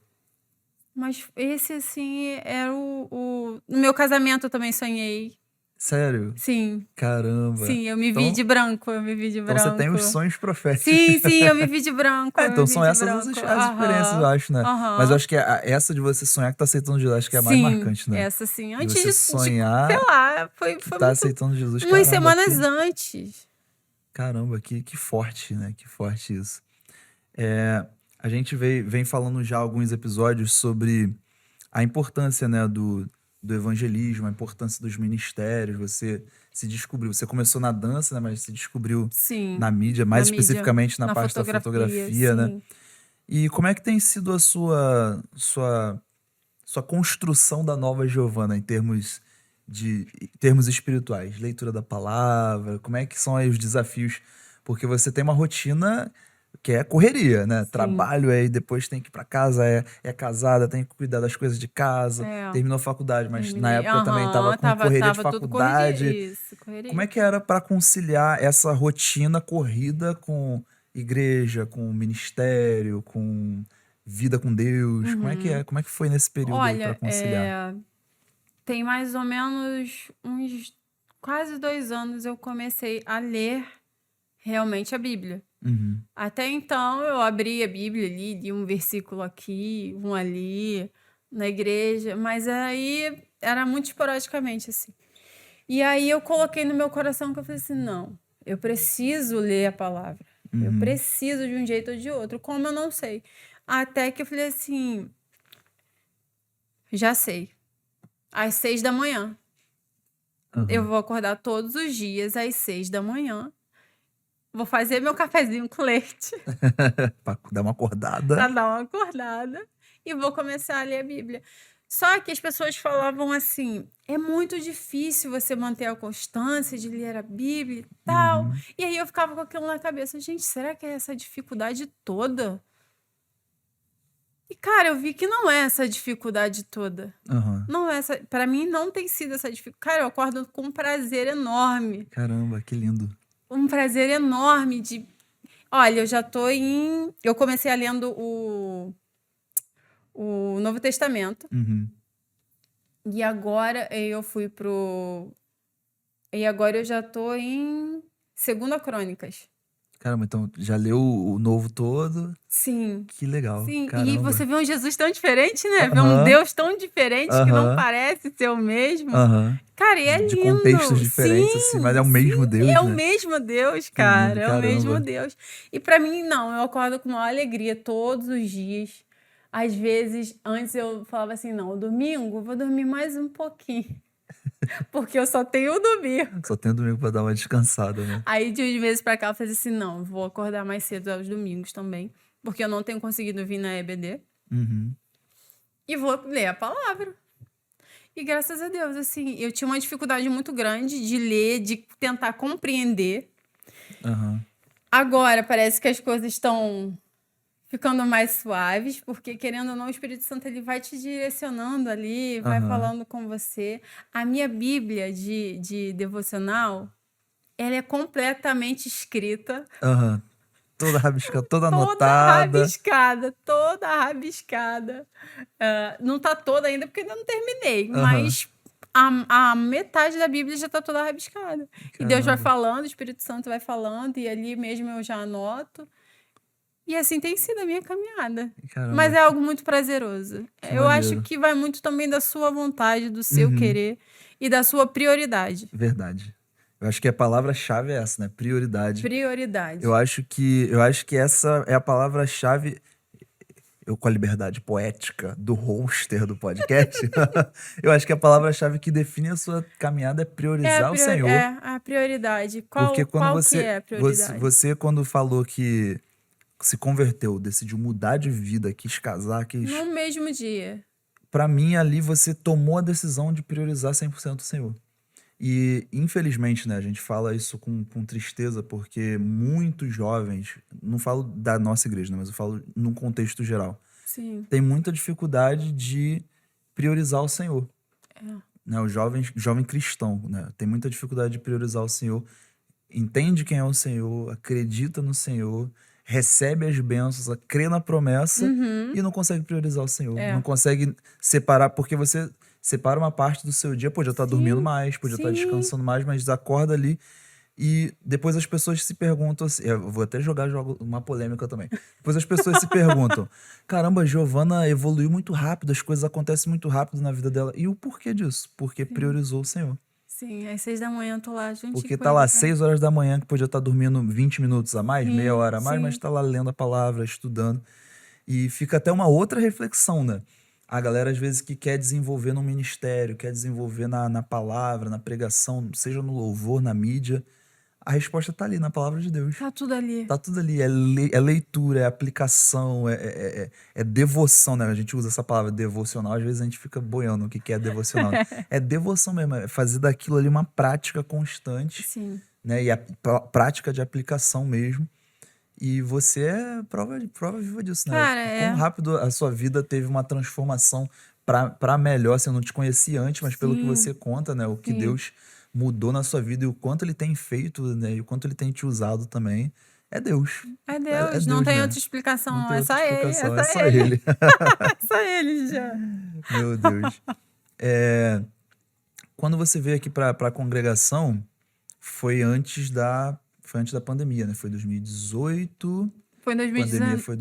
Mas esse, assim, era no meu casamento eu também sonhei. Sério? Sim, Caramba. sim, eu me vi Então, de branco, eu me vi de então você tem branco. os sonhos proféticos. Sim, sim, eu me vi de branco, eu me Então vi são de essas branco. as experiências, eu Aham, acho, né? Mas eu aham. acho que essa de você sonhar que tá aceitando Jesus, acho que é a mais Sim, marcante, né? essa sim. De Antes você sei sonhar lá, que foi tá muito. aceitando Jesus. Umas Caramba, semanas antes. caramba, que forte, né? Que forte isso. É, a gente vem falando já alguns episódios sobre a importância, né, do evangelismo, a importância dos ministérios. Você se descobriu, você começou na dança, né, mas se descobriu Sim, na mídia, na mais mídia, especificamente na na parte da fotografia, fotografia, né? sim. E como é que tem sido a sua construção da nova Giovana em termos espirituais, leitura da palavra, como é que são aí os desafios? Porque você tem uma rotina que é correria, né? Sim. Trabalho, aí depois tem que ir pra casa, é casada, tem que cuidar das coisas de casa, É, terminou a faculdade, mas na terminei. época também tava Aham, com correria de tava tudo correria. faculdade. Isso, Como é correria. que era pra conciliar essa rotina corrida com igreja, com ministério, com vida com Deus? Como é que é? Uhum. Como é que foi nesse período aí pra Olha, conciliar? tem mais ou menos uns quase 2 anos eu comecei a ler realmente a Bíblia. Uhum. Até então eu abri a Bíblia ali, li um versículo aqui, um ali, na igreja, mas aí era muito esporadicamente assim. E aí eu coloquei no meu coração que eu falei assim, não, eu preciso ler a palavra. Eu Uhum. preciso de um jeito ou de outro, como eu não sei. Até que eu falei assim, já sei. Às 6 da manhã. Eu Aham. vou acordar todos os dias às 6 da manhã. Vou fazer meu cafezinho com leite Pra dar uma acordada. para dar uma acordada e vou começar a ler a Bíblia. Só que as pessoas falavam assim: é muito difícil você manter a constância de ler a Bíblia e tal. Uhum. E aí eu ficava com aquilo na cabeça: gente, será que é essa dificuldade toda? E cara, eu vi que não é essa dificuldade toda. Aham. Não é essa, para mim não tem sido essa dificuldade. Cara, eu acordo com um prazer enorme. Caramba, que lindo. Um prazer enorme de. Olha, eu comecei a lendo o Novo Testamento. Uhum. E agora eu fui pro. E agora eu já tô em Segunda Crônicas. Caramba, então já leu o novo todo? Sim, Que legal, sim. E você caramba. vê um Jesus tão diferente, né? Vê um Aham, Deus tão diferente que não aham, parece ser o mesmo. aham. Cara, e é De contextos lindo. diferentes, assim, mas é Sim, o sim. mesmo É Deus, o né? mesmo Deus, Que lindo, cara. É o mesmo caramba. Deus. E pra mim, não. Eu acordo com maior alegria todos os dias. Às vezes, antes eu falava assim, não, domingo eu vou dormir mais um pouquinho. Porque eu só tenho o domingo. Só tem domingo pra dar uma descansada, né? Aí, de uns meses pra cá, eu falei assim, não, vou acordar mais cedo aos domingos também. Porque eu não tenho conseguido vir na EBD. Uhum, E vou ler a palavra. E graças a Deus, assim, eu tinha uma dificuldade muito grande de ler, de tentar compreender. aham, Agora parece que as coisas estão ficando mais suaves, porque querendo ou não, o Espírito Santo ele vai te direcionando ali, vai aham, falando com você. A minha Bíblia de devocional, ela é completamente escrita, aham. Toda rabiscada, toda toda anotada. rabiscada, toda rabiscada. Não tá toda ainda porque ainda não terminei, Aham, mas a metade da Bíblia já tá toda rabiscada. E Deus vai caramba, falando, o Espírito Santo vai falando, e ali mesmo eu já anoto. E assim tem sido a minha caminhada. Mas caramba, é algo muito prazeroso. que Eu acho maneiro. que vai muito também da sua vontade, do seu Uhum, querer e da sua prioridade. verdade. Eu acho que a palavra-chave é essa, né? Prioridade. Prioridade. Eu acho que essa é a palavra-chave. Eu, com a liberdade poética do hoster do podcast, eu acho que a palavra-chave que define a sua caminhada é priorizar o Senhor. É a prioridade. Porque quando Qual que é a prioridade? você quando falou que se converteu, decidiu mudar de vida, quis casar, No mesmo dia. Pra mim ali você tomou a decisão de priorizar 100% o Senhor. E infelizmente, né, a gente fala isso com tristeza, porque muitos jovens, não falo da nossa igreja, né, mas eu falo num contexto geral, Sim. tem muita dificuldade de priorizar o Senhor. Né, o jovem cristão, né, tem muita dificuldade de priorizar o Senhor, entende quem é o Senhor, acredita no Senhor, recebe as bênçãos, crê na promessa Uhum. e não consegue priorizar o Senhor. Não É. consegue separar, porque você separa uma parte do seu dia, podia estar dormindo Sim, mais, podia estar sim. descansando mais, mas acorda ali e depois as pessoas se perguntam assim, eu vou até jogo uma polêmica também. Depois as pessoas se perguntam: "Caramba, a Giovana evoluiu muito rápido, as coisas acontecem muito rápido na vida dela". E o porquê disso? Porque Sim. priorizou o Senhor. Sim. Às 6 da manhã eu tô lá juntinho Porque com tá lá ele, tá? 6 horas da manhã, que podia estar dormindo 20 minutos a mais, meia Sim, hora a mais, mas sim. tá lá lendo a palavra, estudando. E fica até uma outra reflexão, né? A galera, às vezes, que quer desenvolver no ministério, quer desenvolver na palavra, na pregação, seja no louvor, na mídia, a resposta tá ali, na palavra de Deus. Tá tudo ali. Tá tudo ali, é leitura, é aplicação, é devoção, né? A gente usa essa palavra devocional, às vezes a gente fica boiando o que que é devocional. É devoção mesmo, é fazer daquilo ali uma prática constante, Sim. né? E a prática de aplicação mesmo. E você é prova viva disso, né? Cara, Quão é. rápido a sua vida teve uma transformação pra melhor. Assim, eu não te conhecia antes, mas pelo que Sim, você conta, né? O que sim. Deus mudou na sua vida e o quanto ele tem feito, né? E o quanto ele tem te usado também. É Deus. É É Deus, não Deus, tem né? outra explicação, Não não. tem É outra só ele, é explicação, é só só ele. ele. É só ele já. Meu Deus. É, quando você veio aqui pra congregação, foi antes da pandemia, né? Foi 2018. Foi em Pandemia 2019. foi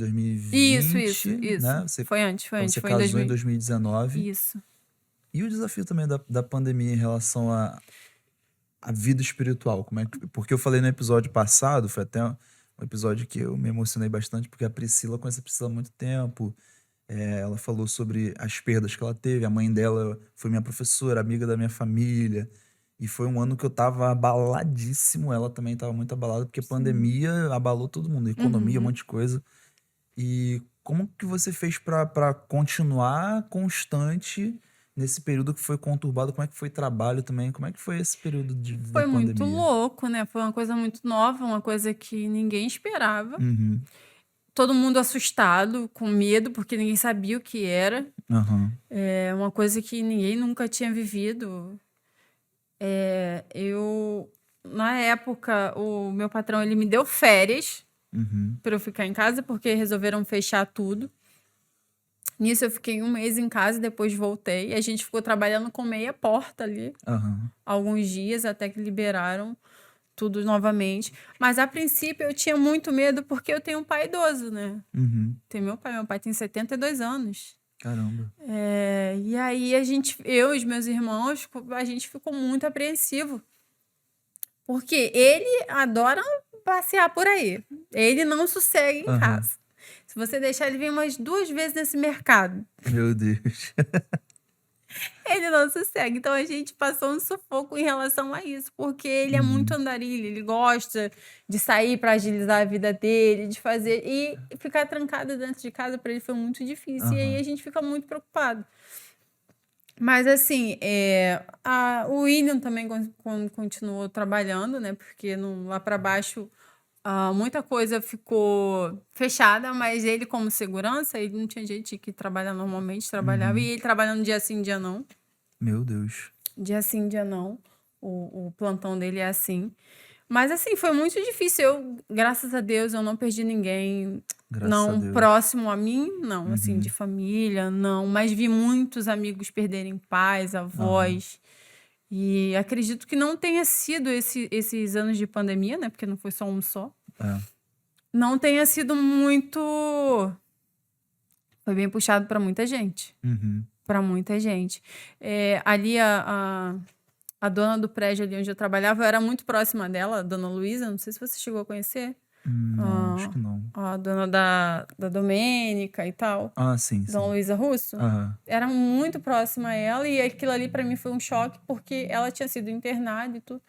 Isso, 2020, isso. né? Foi Então antes, você foi em casou em 2000. 2019. Isso. E o desafio também da pandemia em relação à vida espiritual, como é que, porque eu falei no episódio passado, foi até um episódio que eu me emocionei bastante, porque a Priscila conhece a Priscila há muito tempo. Ela falou sobre as perdas que ela teve. A mãe dela foi minha professora, amiga da minha família. E foi um ano que eu tava abaladíssimo. Ela também tava muito abalada, porque a Sim. pandemia abalou todo mundo, economia, um Uhum. monte de coisa. E como que você fez pra continuar constante nesse período que foi conturbado? Como é que foi trabalho também? Como é que foi esse período da Foi muito pandemia? louco, né? Foi uma coisa muito nova, uma coisa que ninguém esperava. Uhum. Todo mundo assustado, com medo, porque ninguém sabia o que era. Aham. É uma coisa que ninguém nunca tinha vivido. Na época, o meu patrão ele me deu férias Uhum. para eu ficar em casa, porque resolveram fechar tudo. Nisso eu fiquei um mês em casa e depois voltei. A gente ficou trabalhando com meia porta ali, Aham. alguns dias, até que liberaram tudo novamente. Mas a princípio eu tinha muito medo porque eu tenho um pai idoso, né? Tem meu pai tem 72 anos. Caramba. E aí eu e os meus irmãos, a gente ficou muito apreensivo. Porque ele adora passear por aí. Ele não sossega em casa. Se você deixar ele vir umas 2 vezes nesse mercado, Meu Deus. ele não sossega. Então a gente passou um sufoco em relação a isso, porque ele é muito andarilho, ele gosta de sair para agilizar a vida dele, de fazer. E ficar trancado dentro de casa para ele foi muito difícil. E aí a gente fica muito preocupado. Mas assim, o William também continuou trabalhando, né? Porque lá para baixo muita coisa ficou fechada, mas ele, como segurança, ele não tinha jeito de que trabalhar normalmente, trabalhava. E ele trabalhando dia sim, dia não. Meu Deus. Dia sim, dia não. O plantão dele é assim. Mas assim, foi muito difícil. Graças a Deus, eu não perdi ninguém. Graças a Não Deus. próximo a mim, não. Assim, de família, não. Mas vi muitos amigos perderem pais, avós. E acredito que não tenha sido esses anos de pandemia, né? Porque não foi só um só. Não tenha sido muito... Foi bem puxado para muita gente. Para muita gente. Ali, a dona do prédio ali onde eu trabalhava, eu era muito próxima dela, a dona Luísa. Não sei se você chegou a conhecer. Não, acho que não. A dona da Domênica e tal. Sim. Dona Luísa Russo. Era muito próxima a ela. E aquilo ali para mim foi um choque, porque ela tinha sido internada e tudo.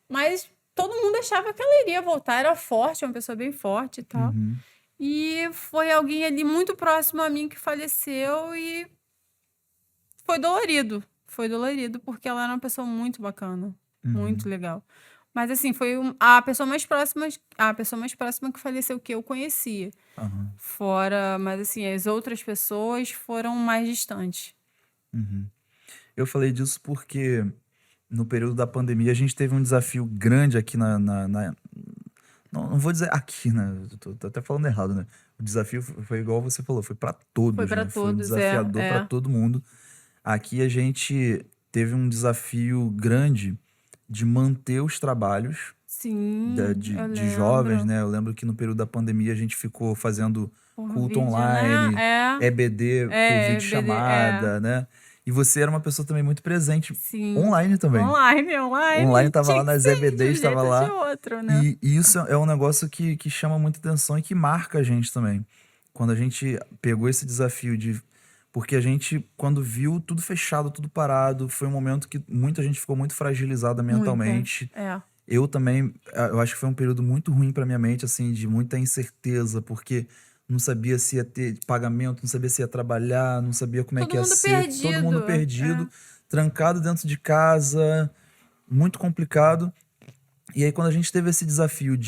Mas todo mundo achava que ela iria voltar. Era forte, uma pessoa bem forte e tal. E foi alguém ali muito próximo a mim que faleceu e foi dolorido. Foi dolorido, porque ela era uma pessoa muito bacana. Muito legal. Mas assim, foi a pessoa mais próxima que faleceu que eu conhecia. Fora, mas assim, as outras pessoas foram mais distantes. Eu falei disso porque no período da pandemia a gente teve um desafio grande aqui não vou dizer aqui, né? Tô até falando errado, né? O desafio foi igual você falou, foi para todos, Foi para né? Foi um todos, desafiador para todo mundo. Aqui a gente teve um desafio grande de manter os trabalhos Sim, de jovens, né? Eu lembro que no período da pandemia a gente ficou fazendo culto vídeo, online, né? EBD por videochamada, né? E você era uma pessoa também muito presente Sim. Online também. Online. Tava Tinha lá que nas ser EBDs, de um tava jeito ou lá. de outro, né? E isso é um negócio que chama muita atenção e que marca a gente também. Quando a gente pegou esse desafio de... Porque a gente, quando viu tudo fechado, tudo parado, foi um momento que muita gente ficou muito fragilizada mentalmente. Eu também, eu acho que foi um período muito ruim pra minha mente, assim, de muita incerteza, porque não sabia se ia ter pagamento, não sabia se ia trabalhar, não sabia como é que ia ser. Todo mundo perdido, trancado dentro de casa, muito complicado. E aí, quando a gente teve esse desafio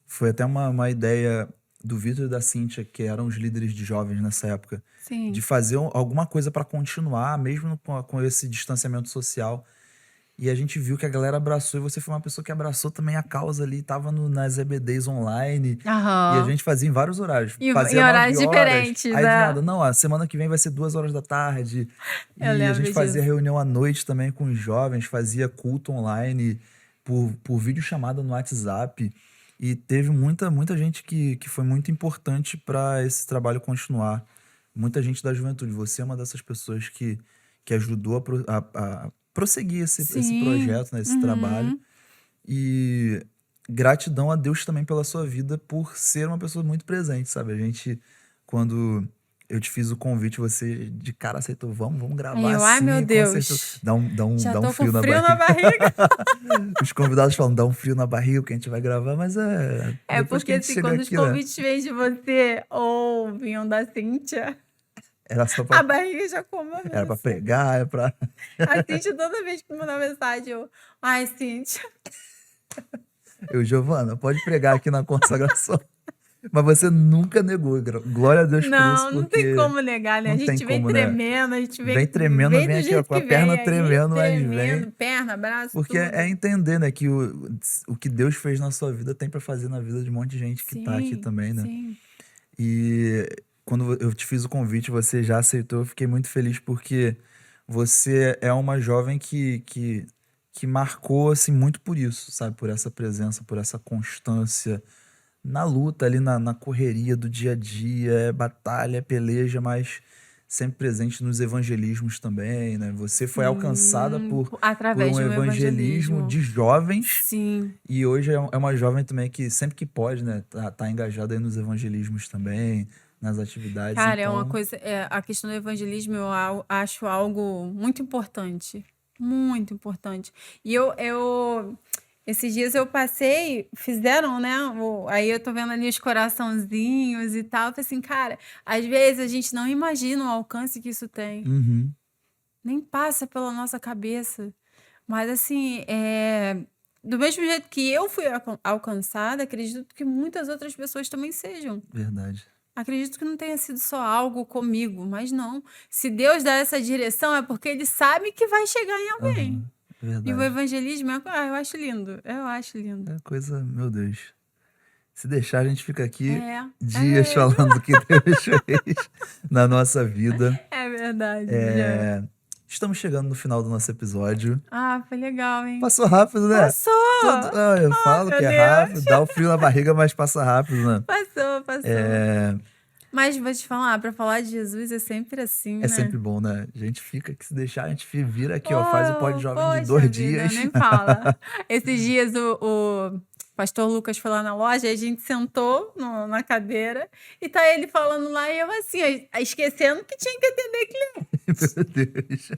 foi até uma ideia do Vitor e da Cíntia, que eram os líderes de jovens nessa época, de fazer alguma coisa para continuar, mesmo com esse distanciamento social. E a gente viu que a galera abraçou, e você foi uma pessoa que abraçou também a causa ali, tava nas EBDs online. E a gente fazia em vários horários. Fazia Em horários 9 horas, diferentes, aí do nada, não, a semana que vem vai ser 2 horas da tarde. E a gente fazia reunião à noite também com os jovens, fazia culto online por videochamada no WhatsApp. E teve muita gente que foi muito importante para esse trabalho continuar. Muita gente da juventude. Você é uma dessas pessoas que ajudou a prosseguir esse projeto, né, esse trabalho. E gratidão a Deus também pela sua vida, por ser uma pessoa muito presente, sabe? A gente, quando eu te fiz o convite, você de cara aceitou, vamos gravar ai, sim, meu com Deus. certeza. Dá um Já tô frio com na frio barriga. na barriga. Os convidados falam, dá um frio na barriga que a gente vai gravar, mas depois que Porque a gente assim, chega quando aqui, os convites vêm de você ou vinham da Cíntia, era só a pra, barriga já começa. era pra pregar, era pra... A Cíntia, toda vez que me manda mensagem, ai, Cíntia. Giovana, pode pregar aqui na consagração. Mas você nunca negou, glória a Deus por isso, Não tem como negar, né? A gente vem tremendo, a gente vem tremendo, vem do aqui jeito com a que perna vem aí, tremendo, mas tremendo, vem. perna, braço, Porque tudo. é entender, né, que o que Deus fez na sua vida tem pra fazer na vida de um monte de gente que tá aqui também, né? Sim. E quando eu te fiz o convite, você já aceitou, eu fiquei muito feliz porque você é uma jovem que que marcou, assim, muito por isso, sabe? Por essa presença, por essa constância na luta ali, na correria do dia a dia, batalha, peleja, mas sempre presente nos evangelismos também, né? Você foi alcançada Sim, por através um de um evangelismo evangelismo. de jovens Sim. e hoje é uma jovem também que sempre que pode, né? Tá engajada aí nos evangelismos também, nas atividades, Cara, é uma então... coisa. A questão do evangelismo acho algo muito importante. Muito importante. E esses dias eu passei, fizeram, né? Aí eu tô vendo ali os coraçãozinhos e tal. Eu falei assim, cara, às vezes a gente não imagina o alcance que isso tem. Uhum, Nem passa pela nossa cabeça. Mas assim, do mesmo jeito que eu fui alcançada, acredito que muitas outras pessoas também sejam. verdade. Acredito que não tenha sido só algo comigo, mas não. Se Deus dá essa direção, é porque Ele sabe que vai chegar em alguém. Aham, E o verdade. evangelismo, eu acho lindo. Eu acho lindo. É coisa, meu Deus. Se deixar, a gente fica aqui É dias mesmo. falando do que Deus fez na nossa vida. É verdade, já. Estamos chegando no final do nosso episódio. Ah, foi legal, hein? Passou rápido, né? Passou! Eu falo Meu que é rápido, Deus! dá o frio na barriga, mas passa rápido, né? Passou. Mas vou te falar, pra falar de Jesus é sempre assim, É né? sempre bom, né? A gente fica que se deixar, a gente vira aqui, ó, faz o Pod Jovem de Poxa 2 vida, dias. nem fala. Esses dias o pastor Lucas foi lá na loja, a gente sentou na cadeira e tá ele falando lá e eu assim, esquecendo que tinha que atender cliente. Meu Deus.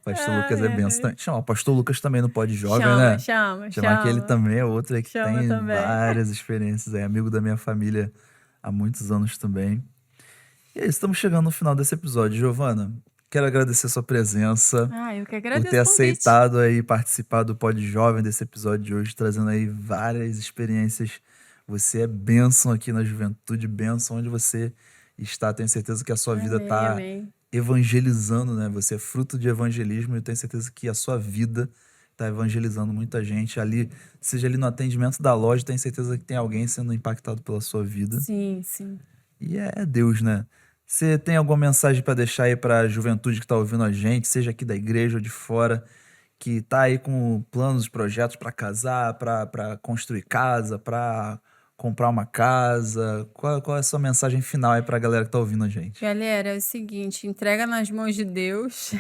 Pastor Lucas é benção também. Chama o Pastor Lucas também no Pod Jovem, Chama, né? chama, Chamar que ele chama. também é outro aí que Chama tem também. várias experiências, é amigo da minha família há muitos anos também. E é isso, estamos chegando no final desse episódio. Giovana, quero agradecer a sua presença, Eu que por agradeço ter o convite. aceitado aí participar do Pod Jovem desse episódio de hoje, trazendo aí várias experiências. Você é bênção aqui na juventude, bênção onde você está. Tenho certeza que a sua vida está Amém. evangelizando, né? Você é fruto de evangelismo e eu tenho certeza que a sua vida está evangelizando muita gente ali, seja ali no atendimento da loja, tenho certeza que tem alguém sendo impactado pela sua vida. Sim, sim. E é Deus, né? Você tem alguma mensagem para deixar aí para a juventude que está ouvindo a gente, seja aqui da igreja ou de fora, que tá aí com planos, projetos para casar, para construir casa, para comprar uma casa? Qual é a sua mensagem final aí para a galera que tá ouvindo a gente? Galera, é o seguinte, entrega nas mãos de Deus.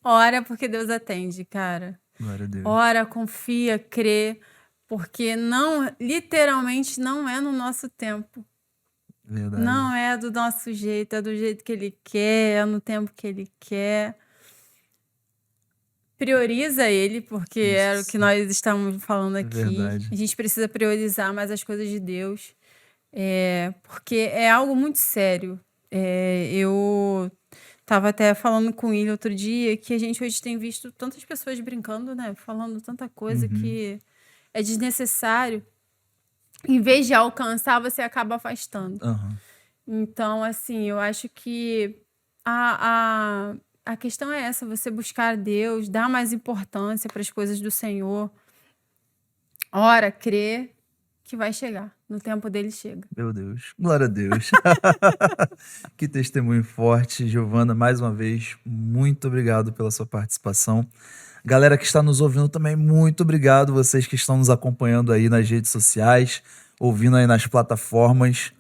Ora, porque Deus atende, cara. Glória a Deus. Ora, confia, crê, porque não, literalmente não é no nosso tempo. Verdade. Não é do nosso jeito, é do jeito que Ele quer, é no tempo que Ele quer. Prioriza Ele, porque era o que Isso. nós estamos falando aqui. Verdade. A gente precisa priorizar mais as coisas de Deus, porque é algo muito sério. Eu estava até falando com ele outro dia que a gente hoje tem visto tantas pessoas brincando, né? Falando tanta coisa que é desnecessário. Em vez de alcançar, você acaba afastando. Aham. Então, assim, eu acho que a questão é essa, você buscar Deus, dar mais importância para as coisas do Senhor. Ora, crê que vai chegar. No tempo dele chega. Meu Deus. Glória a Deus. Que testemunho forte. Giovana, mais uma vez, muito obrigado pela sua participação. Galera que está nos ouvindo também, muito obrigado. Vocês que estão nos acompanhando aí nas redes sociais, ouvindo aí nas plataformas.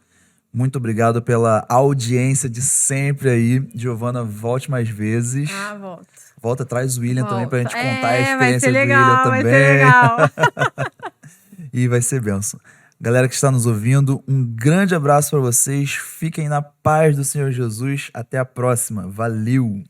Muito obrigado pela audiência de sempre aí. Giovana, volte mais vezes. Volto. Volta, traz o William também pra gente Volto. contar a vai experiência ser do legal, William vai também. ser legal. E vai ser bênção. Galera que está nos ouvindo, um grande abraço para vocês. Fiquem na paz do Senhor Jesus. Até a próxima. Valeu!